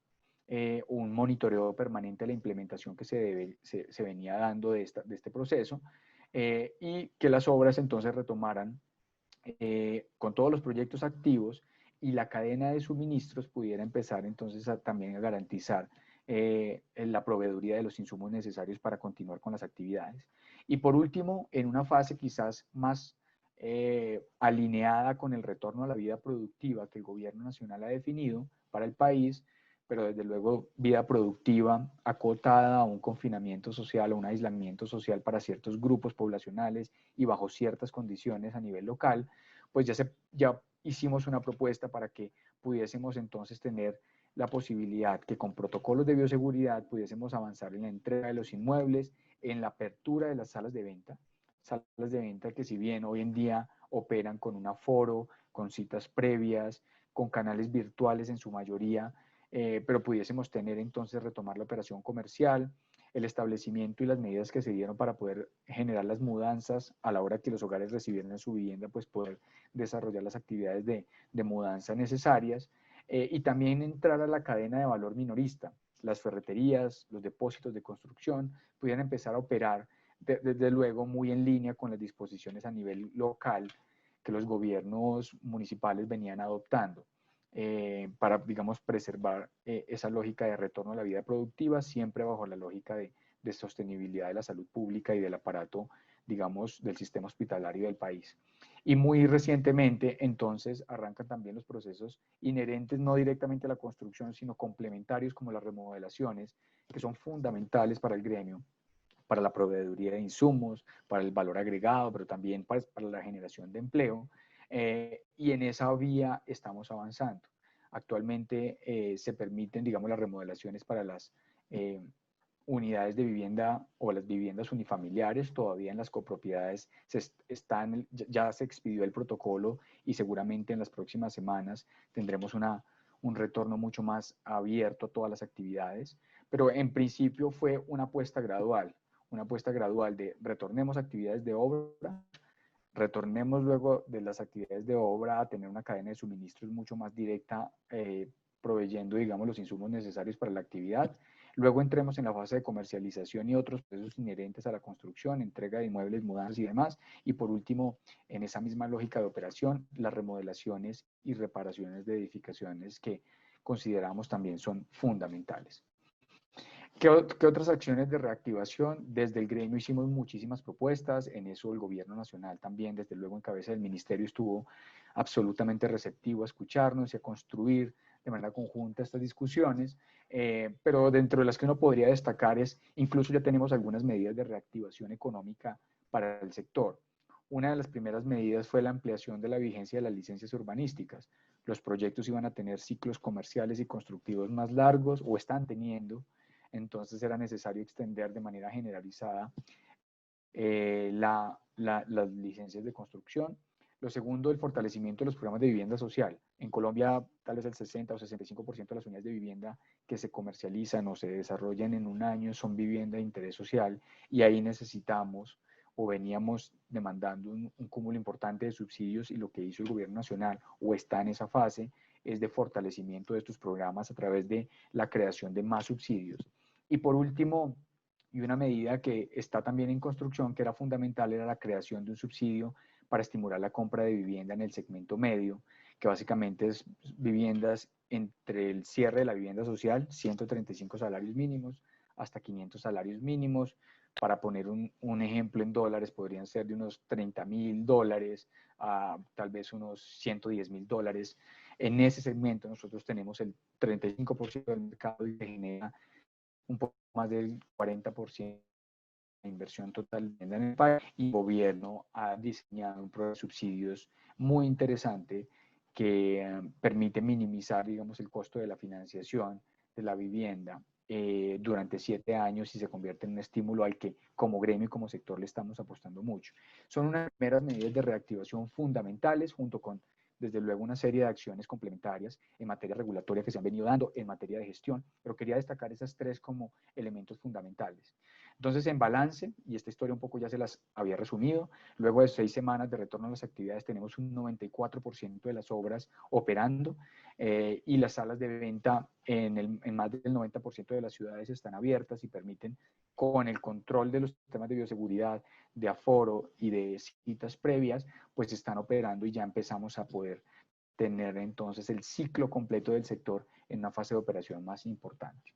Speaker 2: un monitoreo permanente de la implementación que se venía dando de este proceso y que las obras entonces retomaran con todos los proyectos activos y la cadena de suministros pudiera empezar entonces también a garantizar la proveeduría de los insumos necesarios para continuar con las actividades. Y por último, en una fase quizás más alineada con el retorno a la vida productiva que el gobierno nacional ha definido para el país, pero desde luego vida productiva acotada a un confinamiento social o un aislamiento social para ciertos grupos poblacionales y bajo ciertas condiciones a nivel local, pues ya hicimos una propuesta para que pudiésemos entonces tener la posibilidad que con protocolos de bioseguridad pudiésemos avanzar en la entrega de los inmuebles, en la apertura de las salas de venta que si bien hoy en día operan con un aforo, con citas previas, con canales virtuales en su mayoría, pero pudiésemos tener entonces retomar la operación comercial, el establecimiento y las medidas que se dieron para poder generar las mudanzas a la hora que los hogares recibieran su vivienda, pues poder desarrollar las actividades de mudanza necesarias y también entrar a la cadena de valor minorista. Las ferreterías, los depósitos de construcción pudieran empezar a operar desde luego muy en línea con las disposiciones a nivel local que los gobiernos municipales venían adoptando. Para, digamos, preservar esa lógica de retorno a la vida productiva, siempre bajo la lógica de sostenibilidad de la salud pública y del aparato, digamos, del sistema hospitalario del país. Y muy recientemente, entonces, arrancan también los procesos inherentes, no directamente a la construcción, sino complementarios como las remodelaciones, que son fundamentales para el gremio, para la proveeduría de insumos, para el valor agregado, pero también para la generación de empleo. Y en esa vía estamos avanzando. Actualmente se permiten, digamos, las remodelaciones para las unidades de vivienda o las viviendas unifamiliares. Todavía en las copropiedades ya se expidió el protocolo y seguramente en las próximas semanas tendremos un retorno mucho más abierto a todas las actividades. Pero en principio fue una apuesta gradual de retornemos actividades de obra, retornemos luego de las actividades de obra a tener una cadena de suministros mucho más directa, proveyendo, digamos, los insumos necesarios para la actividad. Luego entremos en la fase de comercialización y otros procesos inherentes a la construcción, entrega de inmuebles, mudanzas y demás. Y por último, en esa misma lógica de operación, las remodelaciones y reparaciones de edificaciones que consideramos también son fundamentales. ¿Qué otras acciones de reactivación? Desde el gremio hicimos muchísimas propuestas, en eso el gobierno nacional también, desde luego en cabeza del ministerio, estuvo absolutamente receptivo a escucharnos y a construir de manera conjunta estas discusiones, pero dentro de las que uno podría destacar es, incluso ya tenemos algunas medidas de reactivación económica para el sector. Una de las primeras medidas fue la ampliación de la vigencia de las licencias urbanísticas. Los proyectos iban a tener ciclos comerciales y constructivos más largos o están teniendo, entonces era necesario extender de manera generalizada las licencias de construcción. Lo segundo, el fortalecimiento de los programas de vivienda social. En Colombia, tal vez el 60 o 65% de las unidades de vivienda que se comercializan o se desarrollan en un año son vivienda de interés social y ahí necesitamos o veníamos demandando un cúmulo importante de subsidios y lo que hizo el gobierno nacional o está en esa fase es de fortalecimiento de estos programas a través de la creación de más subsidios. Y por último, y una medida que está también en construcción, que era fundamental, era la creación de un subsidio para estimular la compra de vivienda en el segmento medio, que básicamente es viviendas entre el cierre de la vivienda social, 135 salarios mínimos, hasta 500 salarios mínimos. Para poner un ejemplo en dólares, podrían ser de unos $30.000 a tal vez unos $110.000. En ese segmento nosotros tenemos el 35% del mercado y se genera un poco más del 40% de inversión total en el país, y el gobierno ha diseñado un programa de subsidios muy interesante que permite minimizar, digamos, el costo de la financiación de la vivienda durante 7 años y se convierte en un estímulo al que como gremio y como sector le estamos apostando mucho. Son unas primeras medidas de reactivación fundamentales junto con, desde luego, una serie de acciones complementarias en materia regulatoria que se han venido dando en materia de gestión, pero quería destacar esas tres como elementos fundamentales. Entonces, en balance, y esta historia un poco ya se las había resumido, luego de 6 semanas de retorno a las actividades tenemos un 94% de las obras operando y las salas de venta en más del 90% de las ciudades están abiertas y permiten, con el control de los sistemas de bioseguridad, de aforo y de citas previas, pues están operando y ya empezamos a poder tener entonces el ciclo completo del sector en una fase de operación más importante.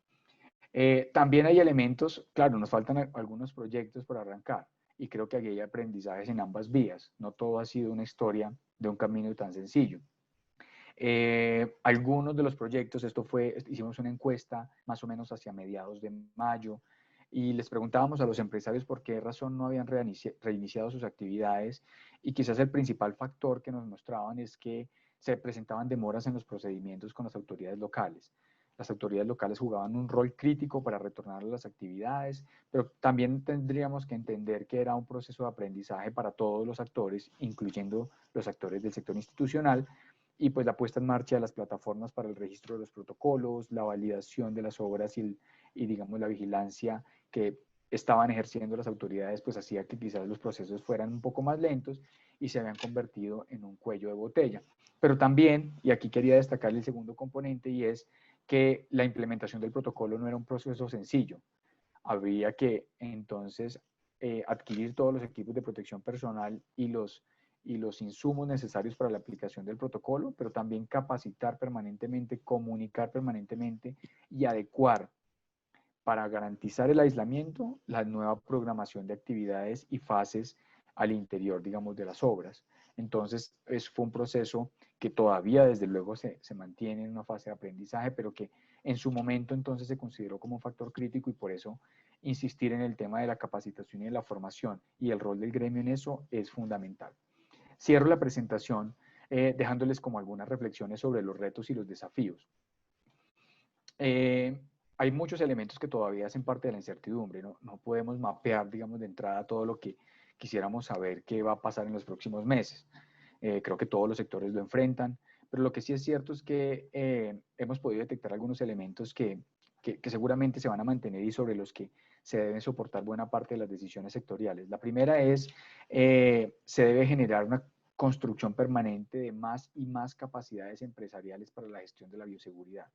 Speaker 2: También hay elementos, claro, nos faltan algunos proyectos por arrancar y creo que aquí hay aprendizajes en ambas vías. No todo ha sido una historia de un camino tan sencillo. Algunos de los proyectos, hicimos una encuesta más o menos hacia mediados de mayo y les preguntábamos a los empresarios por qué razón no habían reiniciado sus actividades y quizás el principal factor que nos mostraban es que se presentaban demoras en los procedimientos con las autoridades locales. Las autoridades locales jugaban un rol crítico para retornar a las actividades, pero también tendríamos que entender que era un proceso de aprendizaje para todos los actores, incluyendo los actores del sector institucional, y pues la puesta en marcha de las plataformas para el registro de los protocolos, la validación de las obras y digamos la vigilancia que estaban ejerciendo las autoridades, pues hacía que quizás los procesos fueran un poco más lentos y se habían convertido en un cuello de botella. Pero también, y aquí quería destacar el segundo componente, y es que la implementación del protocolo no era un proceso sencillo. Habría que entonces adquirir todos los equipos de protección personal y los insumos necesarios para la aplicación del protocolo, pero también capacitar permanentemente, comunicar permanentemente y adecuar para garantizar el aislamiento la nueva programación de actividades y fases al interior, digamos, de las obras. Entonces, fue un proceso que todavía, desde luego, se mantiene en una fase de aprendizaje, pero que en su momento entonces se consideró como un factor crítico y por eso insistir en el tema de la capacitación y de la formación y el rol del gremio en eso es fundamental. Cierro la presentación dejándoles como algunas reflexiones sobre los retos y los desafíos. Hay muchos elementos que todavía hacen parte de la incertidumbre, ¿no? No podemos mapear, digamos, de entrada todo lo que quisiéramos saber qué va a pasar en los próximos meses. Creo que todos los sectores lo enfrentan, pero lo que sí es cierto es que hemos podido detectar algunos elementos que seguramente se van a mantener y sobre los que se deben soportar buena parte de las decisiones sectoriales. La primera es, se debe generar una construcción permanente de más y más capacidades empresariales para la gestión de la bioseguridad.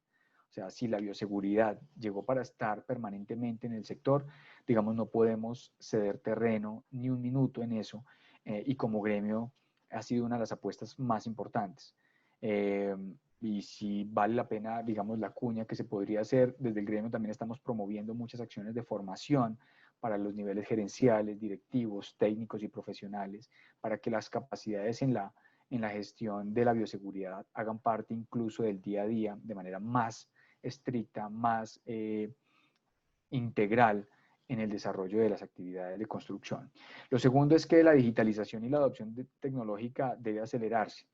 Speaker 2: O sea, si la bioseguridad llegó para estar permanentemente en el sector, digamos, no podemos ceder terreno ni un minuto en eso y como gremio ha sido una de las apuestas más importantes. Y si vale la pena, digamos, la cuña que se podría hacer, desde el gremio también estamos promoviendo muchas acciones de formación para los niveles gerenciales, directivos, técnicos y profesionales, para que las capacidades en la gestión de la bioseguridad hagan parte incluso del día a día de manera más estricta, más integral en el desarrollo de las actividades de construcción. Lo segundo es que la digitalización y la adopción tecnológica debe acelerarse.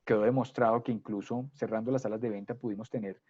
Speaker 2: Quedó demostrado que incluso cerrando las salas de venta pudimos tener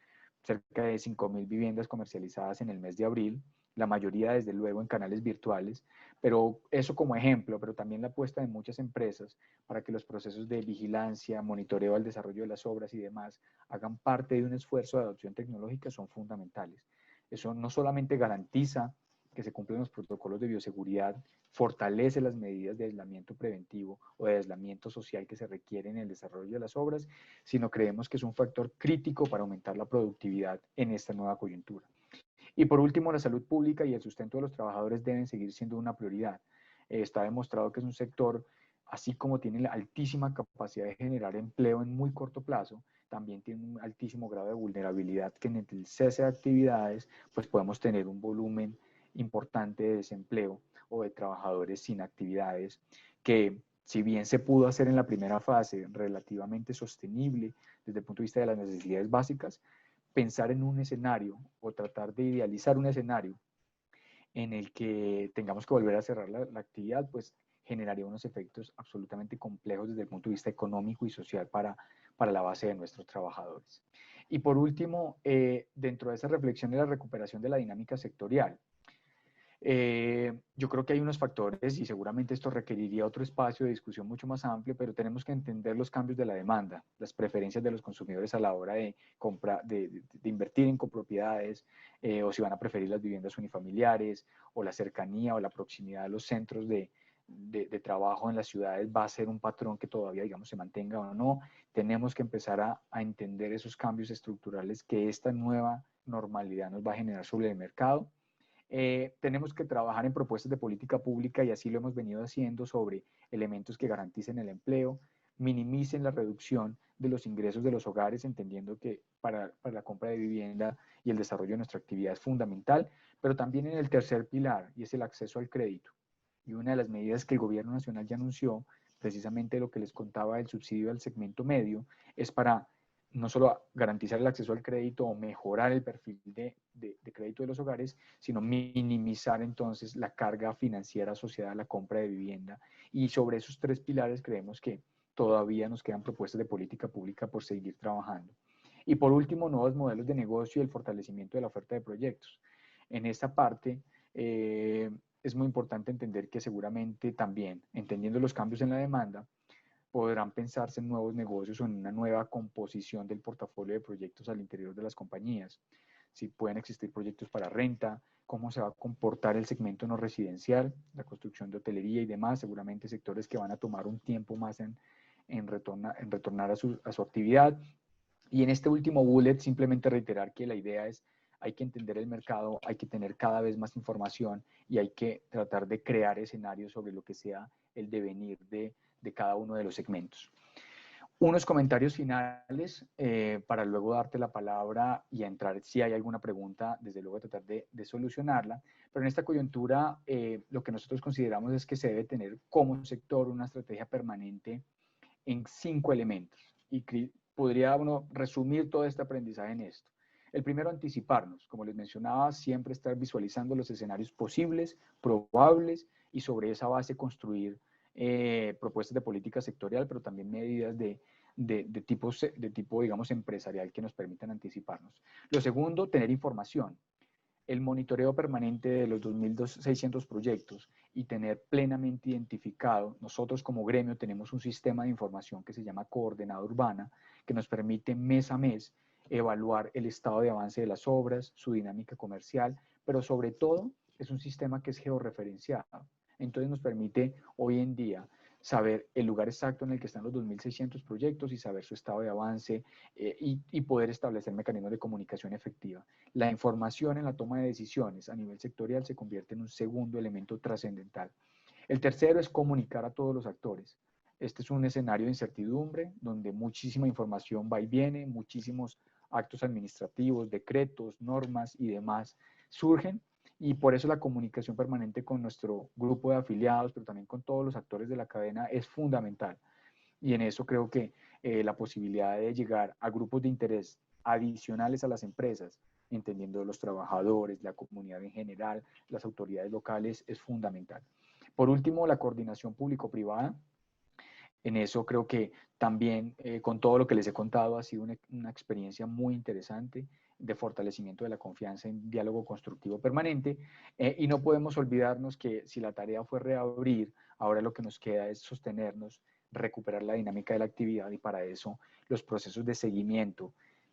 Speaker 2: cerca de 5.000 viviendas comercializadas en el mes de abril, la mayoría desde luego en canales virtuales, pero eso como ejemplo, pero también la apuesta de muchas empresas para que los procesos de vigilancia, monitoreo al desarrollo de las obras y demás hagan parte de un esfuerzo de adopción tecnológica son fundamentales. Eso no solamente garantiza que se cumplen los protocolos de bioseguridad, fortalece las medidas de aislamiento preventivo o de aislamiento social que se requieren en el desarrollo de las obras, sino creemos que es un factor crítico para aumentar la productividad en esta nueva coyuntura. Y por último, la salud pública y el sustento de los trabajadores deben seguir siendo una prioridad. Está demostrado que es un sector, así como tiene la altísima capacidad de generar empleo en muy corto plazo, también tiene un altísimo grado de vulnerabilidad que en el cese de actividades, pues podemos tener un volumen importante de desempleo o de trabajadores sin actividades que si bien se pudo hacer en la primera fase relativamente sostenible desde el punto de vista de las necesidades básicas, pensar en un escenario o tratar de idealizar un escenario en el que tengamos que volver a cerrar la actividad, pues generaría unos efectos absolutamente complejos desde el punto de vista económico y social para la base de nuestros trabajadores. Y por último, dentro de esa reflexión de la recuperación de la dinámica sectorial, yo creo que hay unos factores y seguramente esto requeriría otro espacio de discusión mucho más amplio, pero tenemos que entender los cambios de la demanda, las preferencias de los consumidores a la hora de, de invertir en copropiedades o si van a preferir las viviendas unifamiliares o la cercanía o la proximidad de los centros de trabajo en las ciudades va a ser un patrón que todavía, digamos, se mantenga o no. Tenemos que empezar a entender esos cambios estructurales que esta nueva normalidad nos va a generar sobre el mercado. Tenemos que trabajar en propuestas de política pública y así lo hemos venido haciendo sobre elementos que garanticen el empleo, minimicen la reducción de los ingresos de los hogares, entendiendo que para la compra de vivienda y el desarrollo de nuestra actividad es fundamental, pero también en el tercer pilar, y es el acceso al crédito. Y una de las medidas que el gobierno nacional ya anunció, precisamente lo que les contaba del subsidio al segmento medio, es para no solo garantizar el acceso al crédito o mejorar el perfil de crédito de los hogares, sino minimizar entonces la carga financiera asociada a la compra de vivienda. Y sobre esos tres pilares creemos que todavía nos quedan propuestas de política pública por seguir trabajando. Y por último, nuevos modelos de negocio y el fortalecimiento de la oferta de proyectos. En esta parte, es muy importante entender que seguramente también, entendiendo los cambios en la demanda, podrán pensarse en nuevos negocios o en una nueva composición del portafolio de proyectos al interior de las compañías. Si pueden existir proyectos para renta, cómo se va a comportar el segmento no residencial, la construcción de hotelería y demás, seguramente sectores que van a tomar un tiempo más en retornar a su actividad. Y en este último bullet, simplemente reiterar que la idea es, hay que entender el mercado, hay que tener cada vez más información y hay que tratar de crear escenarios sobre lo que sea el devenir de cada uno de los segmentos. Unos comentarios finales para luego darte la palabra y a entrar si hay alguna pregunta, desde luego tratar de solucionarla. Pero en esta coyuntura lo que nosotros consideramos es que se debe tener como sector una estrategia permanente en 5 elementos. Y podría uno resumir todo este aprendizaje en esto. El primero, anticiparnos. Como les mencionaba, siempre estar visualizando los escenarios posibles, probables, y sobre esa base construir propuestas de política sectorial, pero también medidas de tipo, digamos, empresarial que nos permitan anticiparnos. Lo segundo, tener información. El monitoreo permanente de los 2.600 proyectos y tener plenamente identificado, nosotros como gremio tenemos un sistema de información que se llama Coordenada Urbana, que nos permite mes a mes evaluar el estado de avance de las obras, su dinámica comercial, pero sobre todo es un sistema que es georreferenciado. Entonces nos permite hoy en día saber el lugar exacto en el que están los 2.600 proyectos y saber su estado de avance y poder establecer mecanismos de comunicación efectiva. La información en la toma de decisiones a nivel sectorial se convierte en un segundo elemento trascendental. El tercero es comunicar a todos los actores. Este es un escenario de incertidumbre donde muchísima información va y viene, muchísimos actos administrativos, decretos, normas y demás surgen, y por eso la comunicación permanente con nuestro grupo de afiliados, pero también con todos los actores de la cadena es fundamental. Y en eso creo que la posibilidad de llegar a grupos de interés adicionales a las empresas, entendiendo los trabajadores, la comunidad en general, las autoridades locales, es fundamental. Por último, la coordinación público-privada. En eso creo que también, con todo lo que les he contado, ha sido una experiencia muy interesante de fortalecimiento de la confianza en diálogo constructivo permanente, y no podemos olvidarnos que si la tarea fue reabrir, ahora lo que nos queda es sostenernos, recuperar la dinámica de la actividad, y para eso los procesos de seguimiento,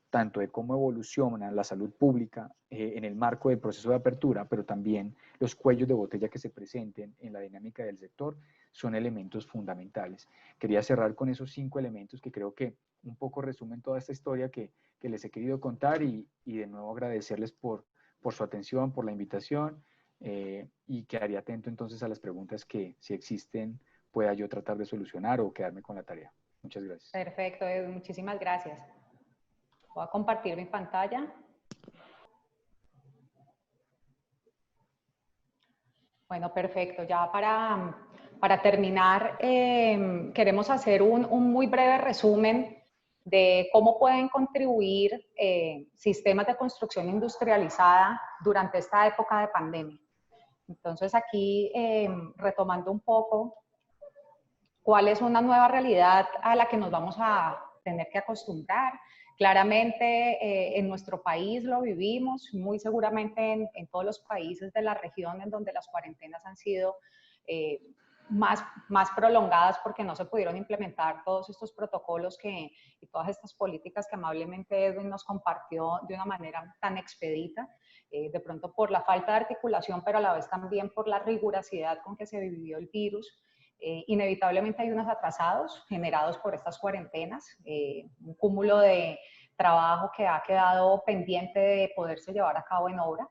Speaker 2: tanto de cómo evoluciona la salud pública en el marco del proceso de apertura, pero también los cuellos de botella que se presenten en la dinámica del sector, son elementos fundamentales. Quería cerrar con esos 5 elementos que creo que un poco resumen toda esta historia que les he querido contar, y de nuevo agradecerles por su atención, por la invitación, y quedaría atento entonces a las preguntas que, si existen, pueda yo tratar de solucionar o quedarme con la tarea. Muchas gracias.
Speaker 1: Perfecto, Edu, muchísimas gracias. Voy a compartir mi pantalla. Bueno, perfecto. Ya para terminar, queremos hacer un muy breve resumen de cómo pueden contribuir sistemas de construcción industrializada durante esta época de pandemia. Entonces aquí, retomando un poco, ¿cuál es una nueva realidad a la que nos vamos a tener que acostumbrar? Claramente en nuestro país lo vivimos, muy seguramente en todos los países de la región en donde las cuarentenas han sido más prolongadas porque no se pudieron implementar todos estos protocolos y todas estas políticas que amablemente Edwin nos compartió de una manera tan expedita, de pronto por la falta de articulación, pero a la vez también por la rigurosidad con que se vivió el virus. Inevitablemente hay unos atrasados generados por estas cuarentenas, un cúmulo de trabajo que ha quedado pendiente de poderse llevar a cabo en obra.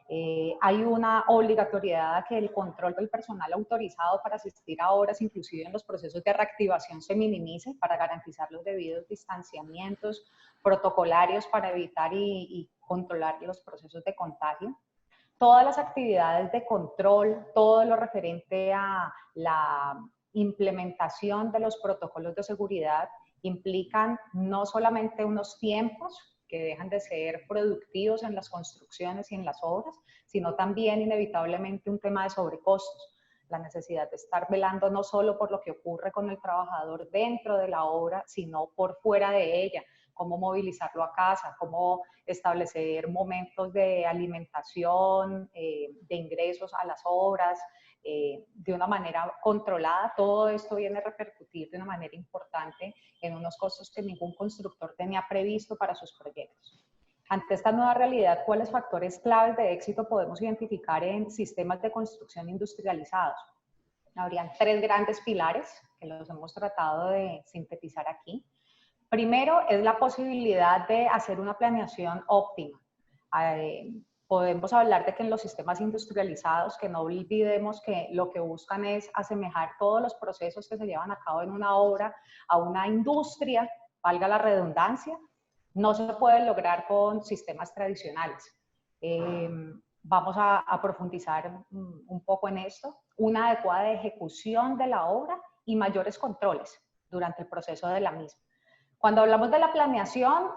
Speaker 1: Hay una obligatoriedad a que el control del personal autorizado para asistir a obras, inclusive en los procesos de reactivación, se minimice para garantizar los debidos distanciamientos protocolarios para evitar y controlar los procesos de contagio. Todas las actividades de control, todo lo referente a la implementación de los protocolos de seguridad implican no solamente unos tiempos que dejan de ser productivos en las construcciones y en las obras, sino también inevitablemente un tema de sobrecostos. La necesidad de estar velando no solo por lo que ocurre con el trabajador dentro de la obra, sino por fuera de ella, cómo movilizarlo a casa, cómo establecer momentos de alimentación, de ingresos a las obras, de una manera controlada. Todo esto viene a repercutir de una manera importante en unos costos que ningún constructor tenía previsto para sus proyectos. Ante esta nueva realidad, ¿cuáles factores claves de éxito podemos identificar en sistemas de construcción industrializados? Habrían 3 grandes pilares que los hemos tratado de sintetizar aquí. Primero es la posibilidad de hacer una planeación óptima. Podemos hablar de que en los sistemas industrializados, que no olvidemos que lo que buscan es asemejar todos los procesos que se llevan a cabo en una obra a una industria, valga la redundancia, no se puede lograr con sistemas tradicionales. Vamos a profundizar un poco en esto. Una adecuada ejecución de la obra y mayores controles durante el proceso de la misma. Cuando hablamos de la planeación,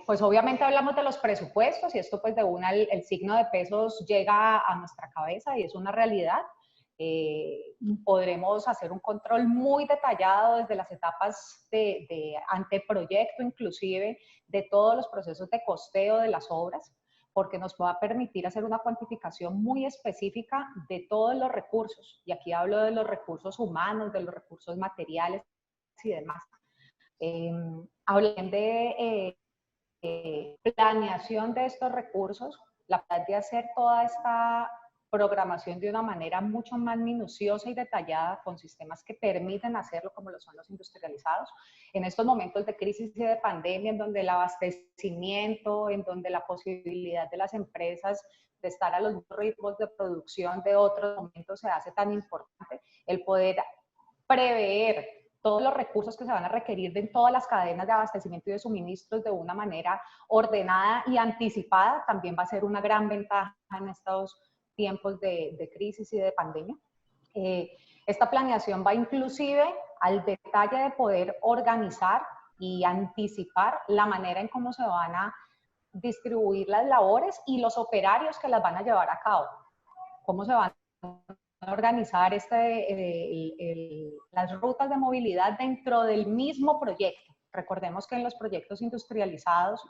Speaker 1: pues obviamente hablamos de los presupuestos y esto pues de una el signo de pesos llega a nuestra cabeza y es una realidad. Podremos hacer un control muy detallado desde las etapas de anteproyecto inclusive de todos los procesos de costeo de las obras, porque nos va a permitir hacer una cuantificación muy específica de todos los recursos. Y aquí hablo de los recursos humanos, de los recursos materiales y demás. Hablen de planeación de estos recursos, la verdad de hacer toda esta programación de una manera mucho más minuciosa y detallada con sistemas que permiten hacerlo como lo son los industrializados. En estos momentos de crisis y de pandemia, en donde el abastecimiento, en donde la posibilidad de las empresas de estar a los ritmos de producción de otros momentos se hace tan importante, el poder prever todos los recursos que se van a requerir en todas las cadenas de abastecimiento y de suministros de una manera ordenada y anticipada también va a ser una gran ventaja en estos tiempos de crisis y de pandemia. Esta planeación va inclusive al detalle de poder organizar y anticipar la manera en cómo se van a distribuir las labores y los operarios que las van a llevar a cabo. Cómo se van a organizar las rutas de movilidad dentro del mismo proyecto. Recordemos que en los proyectos industrializados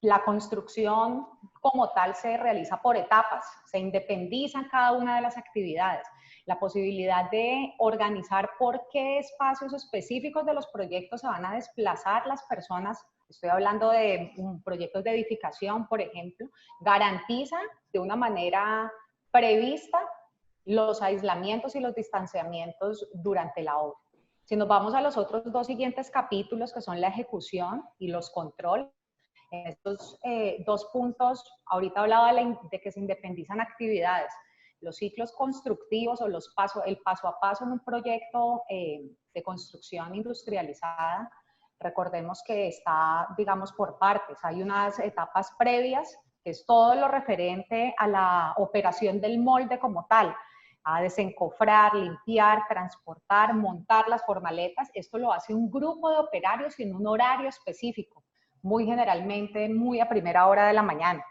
Speaker 1: la construcción como tal se realiza por etapas, se independizan cada una de las actividades. La posibilidad de organizar por qué espacios específicos de los proyectos se van a desplazar las personas, estoy hablando de proyectos de edificación, por ejemplo, garantiza de una manera prevista los aislamientos y los distanciamientos durante la obra. Si nos vamos a los otros 2 siguientes capítulos, que son la ejecución y los controles, en estos 2 puntos, ahorita hablaba de que se independizan actividades, los ciclos constructivos o el paso a paso en un proyecto de construcción industrializada. Recordemos que está, digamos, por partes. Hay unas etapas previas, que es todo lo referente a la operación del molde como tal, a desencofrar, limpiar, transportar, montar las formaletas. Esto lo hace un grupo de operarios en un horario específico, muy generalmente muy a primera hora de la mañana.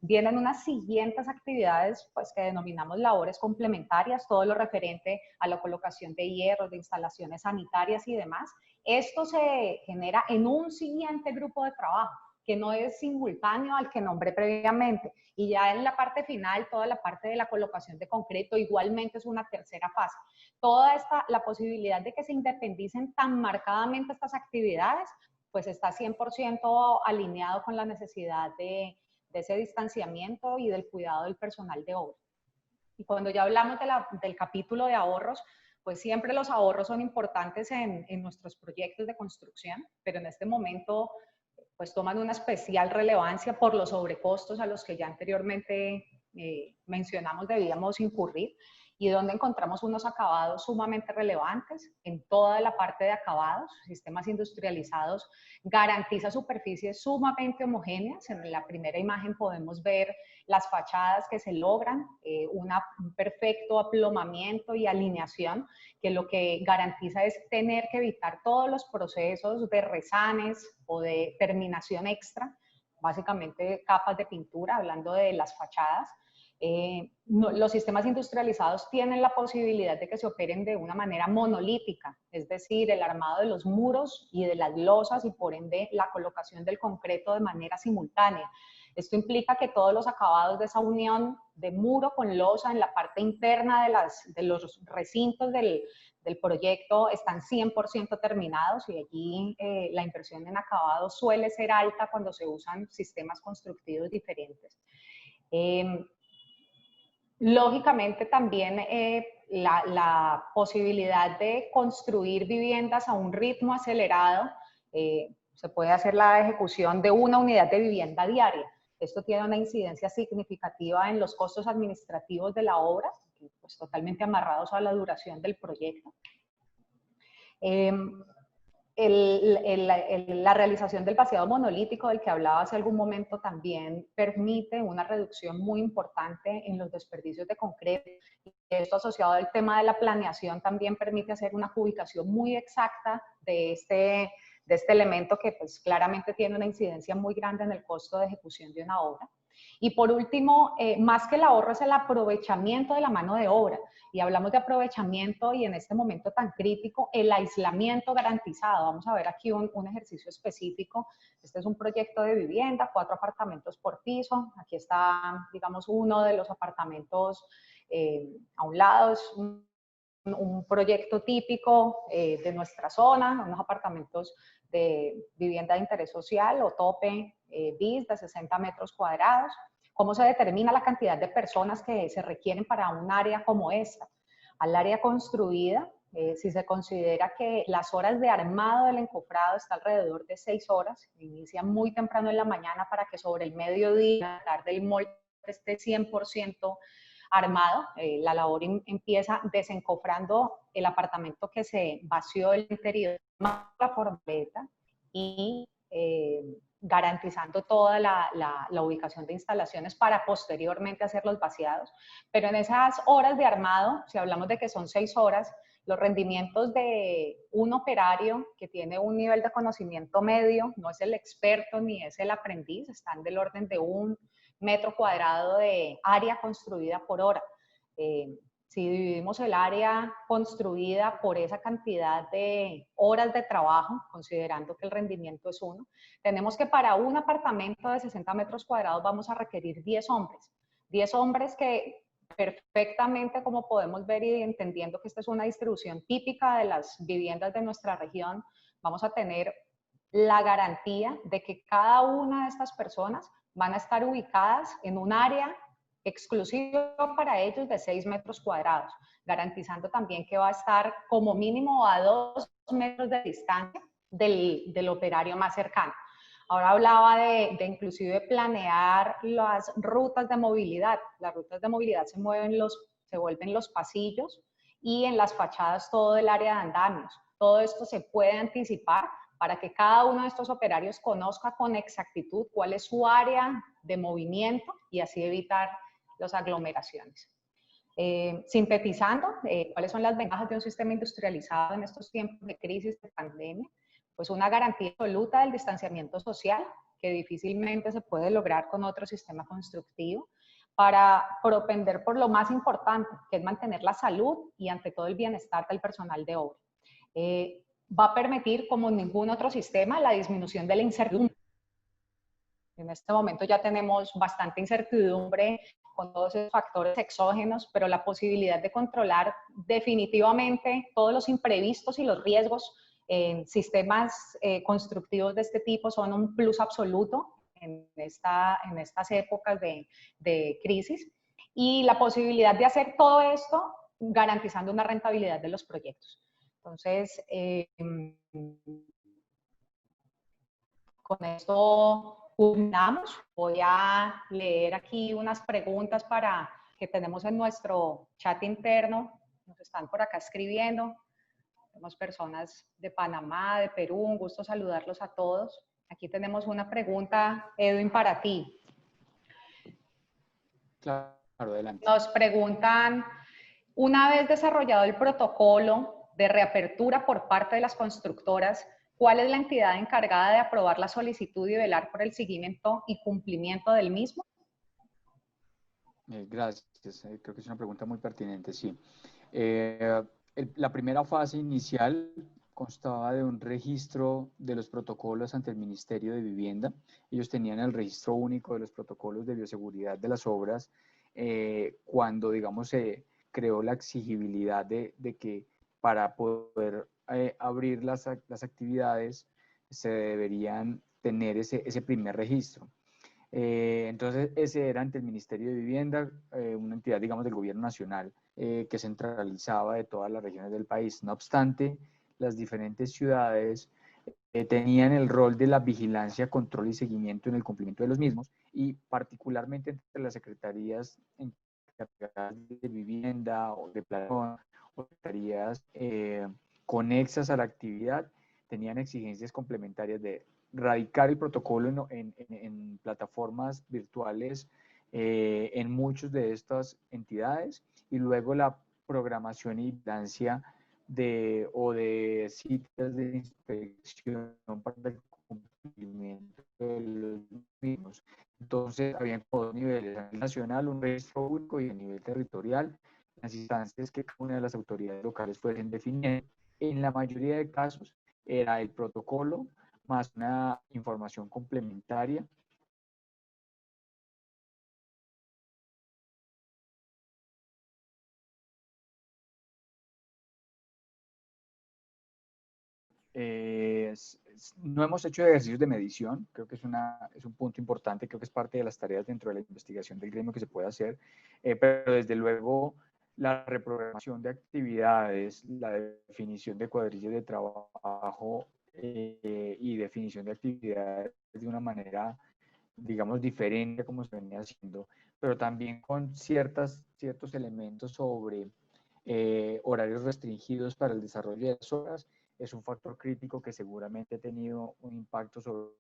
Speaker 1: Vienen unas siguientes actividades pues, que denominamos labores complementarias, todo lo referente a la colocación de hierros, de instalaciones sanitarias y demás. Esto se genera en un siguiente grupo de trabajo, que no es simultáneo al que nombré previamente. Y ya en la parte final, toda la parte de la colocación de concreto, igualmente es una tercera fase. Toda la posibilidad de que se independicen tan marcadamente estas actividades, pues está 100% alineado con la necesidad de ese distanciamiento y del cuidado del personal de obra. Y cuando ya hablamos del capítulo de ahorros, pues siempre los ahorros son importantes en nuestros proyectos de construcción, pero en este momento pues toman una especial relevancia por los sobrecostos a los que ya anteriormente mencionamos debíamos incurrir, y donde encontramos unos acabados sumamente relevantes en toda la parte de acabados. Sistemas industrializados garantiza superficies sumamente homogéneas. En la primera imagen podemos ver las fachadas que se logran, un perfecto aplomamiento y alineación, que lo que garantiza es tener que evitar todos los procesos de resanes o de terminación extra, básicamente capas de pintura, hablando de las fachadas. Los sistemas industrializados tienen la posibilidad de que se operen de una manera monolítica, es decir, el armado de los muros y de las losas y por ende la colocación del concreto de manera simultánea. Esto implica que todos los acabados de esa unión de muro con losa en la parte interna de los recintos del proyecto están 100% terminados, y allí la inversión en acabados suele ser alta cuando se usan sistemas constructivos diferentes. Lógicamente también la posibilidad de construir viviendas a un ritmo acelerado, se puede hacer la ejecución de una unidad de vivienda diaria. Esto tiene una incidencia significativa en los costos administrativos de la obra, pues totalmente amarrados a la duración del proyecto. La realización del vaciado monolítico del que hablaba hace algún momento también permite una reducción muy importante en los desperdicios de concreto. Esto asociado al tema de la planeación también permite hacer una ubicación muy exacta de este elemento que pues claramente tiene una incidencia muy grande en el costo de ejecución de una obra. Y por último, más que el ahorro es el aprovechamiento de la mano de obra. Y hablamos de aprovechamiento y en este momento tan crítico, el aislamiento garantizado. Vamos a ver aquí un ejercicio específico. Este es un proyecto de vivienda, 4 apartamentos por piso. Aquí está, digamos, uno de los apartamentos a un lado. Es un proyecto típico de nuestra zona, unos apartamentos de vivienda de interés social o tope BIS de 60 metros cuadrados. ¿Cómo se determina la cantidad de personas que se requieren para un área como esta? Al área construida, si se considera que las horas de armado del encofrado está alrededor de 6 horas, inicia muy temprano en la mañana para que sobre el mediodía, tarde el molde esté 100% armado. La labor empieza desencofrando el apartamento que se vació el interior, la formaleta y garantizando toda la ubicación de instalaciones para posteriormente hacer los vaciados. Pero en esas horas de armado, si hablamos de que son 6 horas, los rendimientos de un operario que tiene un nivel de conocimiento medio, no es el experto ni es el aprendiz, están del orden de 1 metro cuadrado de área construida por hora. Si dividimos el área construida por esa cantidad de horas de trabajo, considerando que el rendimiento es 1, tenemos que para un apartamento de 60 metros cuadrados vamos a requerir 10 hombres. 10 hombres que perfectamente, como podemos ver y entendiendo que esta es una distribución típica de las viviendas de nuestra región, vamos a tener la garantía de que cada una de estas personas van a estar ubicadas en un área exclusivo para ellos de 6 metros cuadrados, garantizando también que va a estar como mínimo a 2 metros de distancia del operario más cercano. Ahora hablaba de inclusive planear las rutas de movilidad. Las rutas de movilidad se vuelven los pasillos y en las fachadas todo el área de andamios. Todo esto se puede anticipar para que cada uno de estos operarios conozca con exactitud cuál es su área de movimiento y así evitar las aglomeraciones. Sintetizando, ¿cuáles son las ventajas de un sistema industrializado en estos tiempos de crisis, de pandemia? Pues una garantía absoluta del distanciamiento social, que difícilmente se puede lograr con otro sistema constructivo, para propender por lo más importante, que es mantener la salud y ante todo el bienestar del personal de obra. Va a permitir, como ningún otro sistema, la disminución de la incertidumbre. En este momento ya tenemos bastante incertidumbre con todos esos factores exógenos, pero la posibilidad de controlar definitivamente todos los imprevistos y los riesgos en sistemas constructivos de este tipo son un plus absoluto en estas épocas de crisis, y la posibilidad de hacer todo esto garantizando una rentabilidad de los proyectos. Entonces, con esto culminamos. Voy a leer aquí unas preguntas para que tenemos en nuestro chat interno. Nos están por acá escribiendo. Tenemos personas de Panamá, de Perú. Un gusto saludarlos a todos. Aquí tenemos una pregunta, Edwin, para ti.
Speaker 2: Claro, adelante.
Speaker 1: Nos preguntan, una vez desarrollado el protocolo de reapertura por parte de las constructoras, ¿cuál es la entidad encargada de aprobar la solicitud y velar por el seguimiento y cumplimiento del mismo?
Speaker 2: Gracias. Creo que es una pregunta muy pertinente, sí. La primera fase inicial constaba de un registro de los protocolos ante el Ministerio de Vivienda. Ellos tenían el registro único de los protocolos de bioseguridad de las obras cuando, digamos, se creó la exigibilidad de que para poder abrir las actividades se deberían tener ese primer registro. Entonces, ese era ante el Ministerio de Vivienda, una entidad, digamos, del gobierno nacional que centralizaba de todas las regiones del país. No obstante, las diferentes ciudades tenían el rol de la vigilancia, control y seguimiento en el cumplimiento de los mismos, y particularmente entre las secretarías encargadas de vivienda o de planeación o secretarías conexas a la actividad, tenían exigencias complementarias de radicar el protocolo en plataformas virtuales en muchas de estas entidades, y luego la programación y vigilancia o de citas de inspección para el cumplimiento de los mismos. Entonces, habían dos niveles, a nivel nacional, un registro único, y a nivel territorial, las instancias que cada una de las autoridades locales pueden definir. En la mayoría de casos, era el protocolo más una información complementaria. No hemos hecho ejercicios de medición, creo que es un punto importante, creo que es parte de las tareas dentro de la investigación del gremio que se puede hacer, pero desde luego la reprogramación de actividades, la definición de cuadrillas de trabajo y definición de actividades de una manera, digamos, diferente a como se venía haciendo, pero también con ciertos elementos sobre horarios restringidos para el desarrollo de las obras, es un factor crítico que seguramente ha tenido un impacto sobre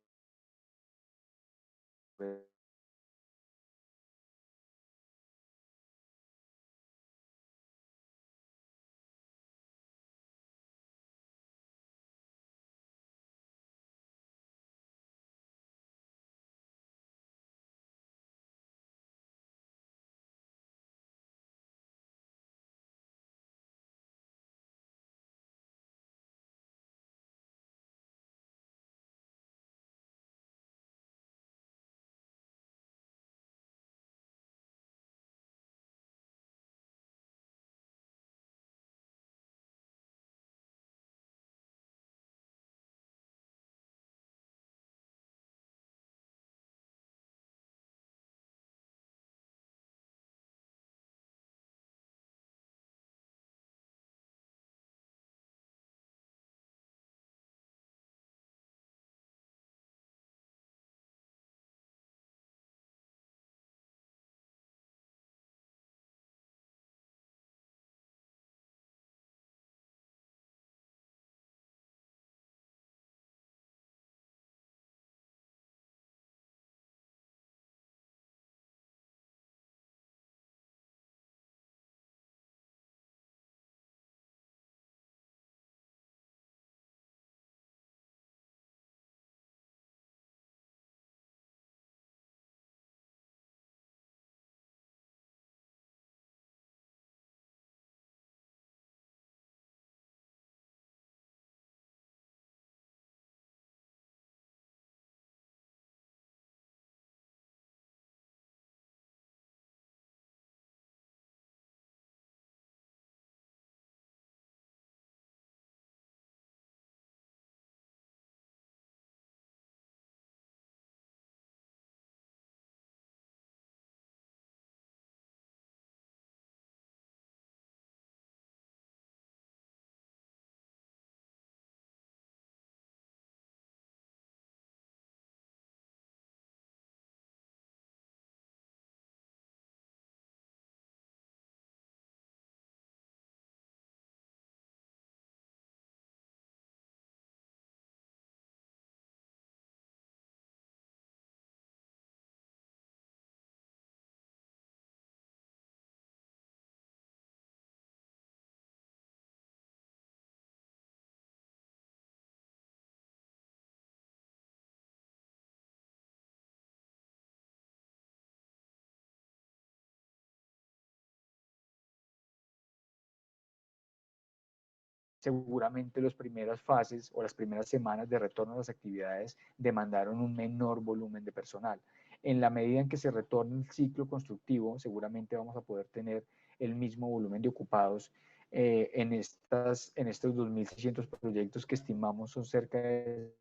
Speaker 2: seguramente las primeras fases o las primeras semanas de retorno a las actividades demandaron un menor volumen de personal. En la medida en que se retorne el ciclo constructivo, seguramente vamos a poder tener el mismo volumen de ocupados en estos 2.600 proyectos que estimamos son cerca de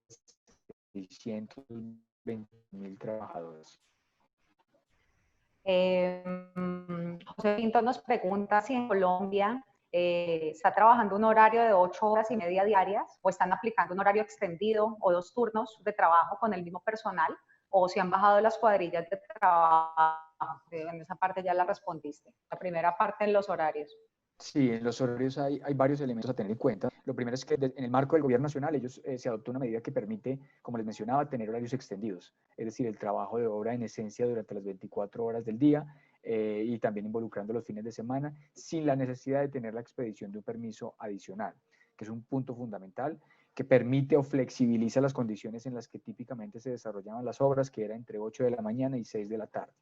Speaker 2: 620.000 trabajadores.
Speaker 1: José Pinto nos pregunta si en Colombia está trabajando un horario de 8 horas y media diarias o están aplicando un horario extendido o 2 turnos de trabajo con el mismo personal o si han bajado las cuadrillas de trabajo. En esa parte ya la respondiste. La primera parte en los horarios.
Speaker 2: Sí, en los horarios hay varios elementos a tener en cuenta. Lo primero es que en el marco del gobierno nacional se adoptó una medida que permite, como les mencionaba, tener horarios extendidos, es decir, el trabajo de obra en esencia durante las 24 horas del día y también involucrando los fines de semana, sin la necesidad de tener la expedición de un permiso adicional, que es un punto fundamental que permite o flexibiliza las condiciones en las que típicamente se desarrollaban las obras, que era entre 8 de la mañana y 6 de la tarde.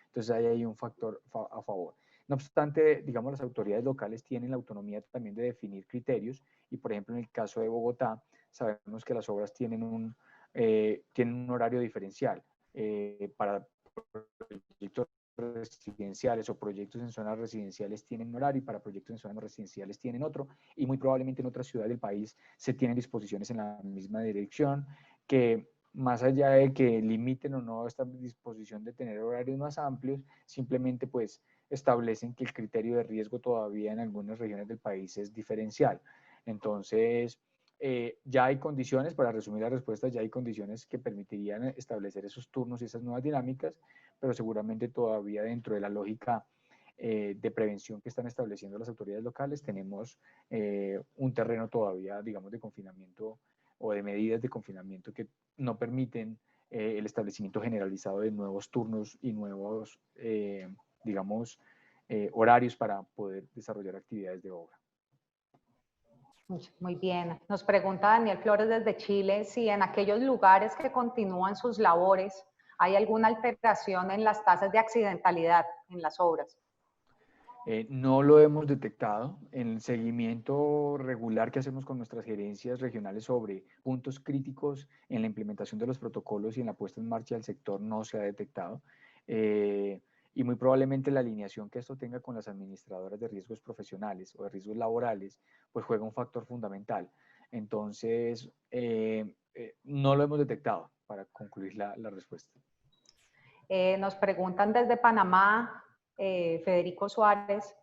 Speaker 2: Entonces ahí hay un factor a favor. No obstante, digamos, las autoridades locales tienen la autonomía también de definir criterios y, por ejemplo, en el caso de Bogotá, sabemos que las obras tienen un horario diferencial para proyectos residenciales o proyectos en zonas residenciales tienen un horario y para proyectos en zonas no residenciales tienen otro y muy probablemente en otras ciudades del país se tienen disposiciones en la misma dirección que más allá de que limiten o no esta disposición de tener horarios más amplios, simplemente pues establecen que el criterio de riesgo todavía en algunas regiones del país es diferencial. Entonces, ya hay condiciones, para resumir la respuesta, ya hay condiciones que permitirían establecer esos turnos y esas nuevas dinámicas, pero seguramente todavía dentro de la lógica de prevención que están estableciendo las autoridades locales, tenemos un terreno todavía, digamos, de confinamiento o de medidas de confinamiento que no permiten el establecimiento generalizado de nuevos turnos y nuevos, digamos, horarios para poder desarrollar actividades de obra.
Speaker 1: Muy bien. Nos pregunta Daniel Flores desde Chile si en aquellos lugares que continúan sus labores hay alguna alteración en las tasas de accidentalidad en las obras.
Speaker 2: No lo hemos detectado. En el seguimiento regular que hacemos con nuestras gerencias regionales sobre puntos críticos en la implementación de los protocolos y en la puesta en marcha del sector no se ha detectado. Y muy probablemente la alineación que esto tenga con las administradoras de riesgos profesionales o de riesgos laborales, pues juega un factor fundamental. Entonces, no lo hemos detectado para concluir la respuesta.
Speaker 1: Nos preguntan desde Panamá, Federico Suárez.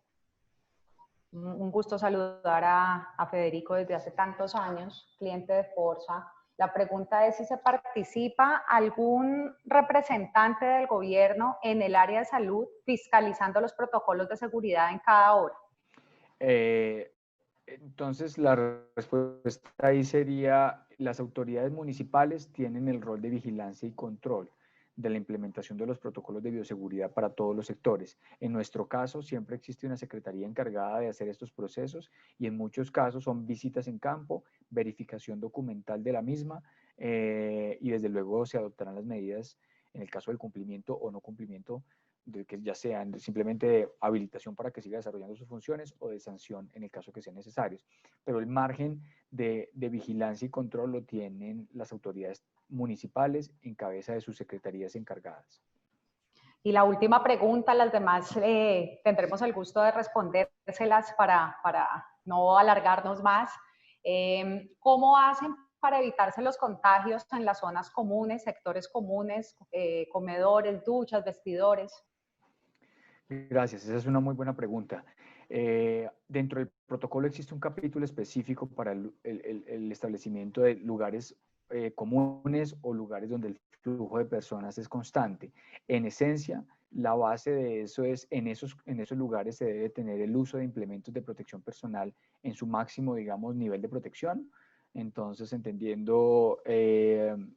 Speaker 1: Un gusto saludar a Federico desde hace tantos años, cliente de Forza. La pregunta es si se participa algún representante del gobierno en el área de salud fiscalizando los protocolos de seguridad en cada obra.
Speaker 2: Entonces, la respuesta ahí sería, las autoridades municipales tienen el rol de vigilancia y control de la implementación de los protocolos de bioseguridad para todos los sectores. En nuestro caso, siempre existe una secretaría encargada de hacer estos procesos y en muchos casos son visitas en campo, verificación documental de la misma y desde luego se adoptarán las medidas en el caso del cumplimiento o no cumplimiento de que ya sean simplemente de habilitación para que siga desarrollando sus funciones o de sanción en el caso que sean necesarios. Pero el margen de vigilancia y control lo tienen las autoridades municipales en cabeza de sus secretarías encargadas.
Speaker 1: Y la última pregunta, las demás tendremos el gusto de respondérselas para no alargarnos más. ¿Cómo hacen para evitarse los contagios en las zonas comunes, sectores comunes, comedores, duchas, vestidores?
Speaker 2: Gracias, esa es una muy buena pregunta. Dentro del protocolo existe un capítulo específico para el establecimiento de lugares comunes o lugares donde el flujo de personas es constante. En esencia, la base de eso es en esos lugares se debe tener el uso de implementos de protección personal en su máximo, digamos, nivel de protección. Entonces, entendiendo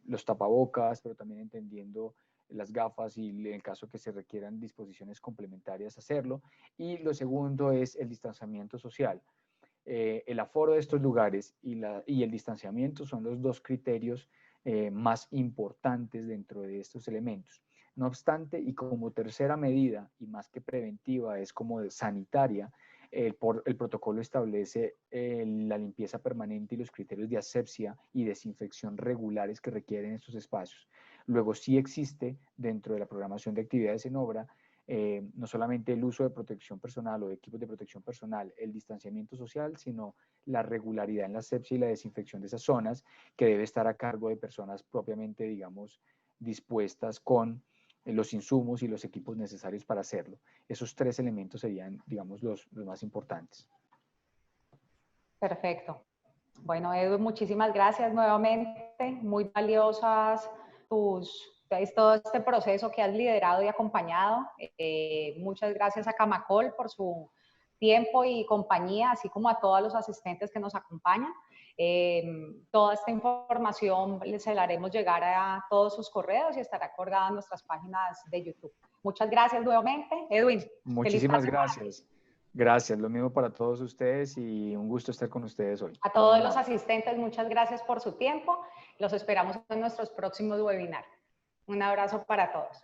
Speaker 2: los tapabocas, pero también entendiendo las gafas y en el caso que se requieran disposiciones complementarias hacerlo. Y lo segundo es el distanciamiento social. El aforo de estos lugares y el distanciamiento son los dos criterios más importantes dentro de estos elementos. No obstante, y como tercera medida, y más que preventiva, es como sanitaria, El protocolo establece la limpieza permanente y los criterios de asepsia y desinfección regulares que requieren estos espacios. Luego sí existe dentro de la programación de actividades en obra no solamente el uso de protección personal o de equipos de protección personal, el distanciamiento social, sino la regularidad en la asepsia y la desinfección de esas zonas que debe estar a cargo de personas propiamente, digamos, dispuestas con los insumos y los equipos necesarios para hacerlo. Esos tres elementos serían, digamos, los más importantes.
Speaker 1: Perfecto. Bueno, Edu, muchísimas gracias nuevamente. Muy valiosas todo este proceso que has liderado y acompañado. Muchas gracias a Camacol por su tiempo y compañía, así como a todos los asistentes que nos acompañan. Toda esta información se la haremos llegar a todos sus correos y estará colgada en nuestras páginas de YouTube. Muchas gracias nuevamente. Edwin,
Speaker 2: muchísimas gracias. Gracias, lo mismo para todos ustedes y un gusto estar con ustedes hoy.
Speaker 1: A todos los asistentes, muchas gracias por su tiempo. Los esperamos en nuestros próximos webinars. Un abrazo para todos.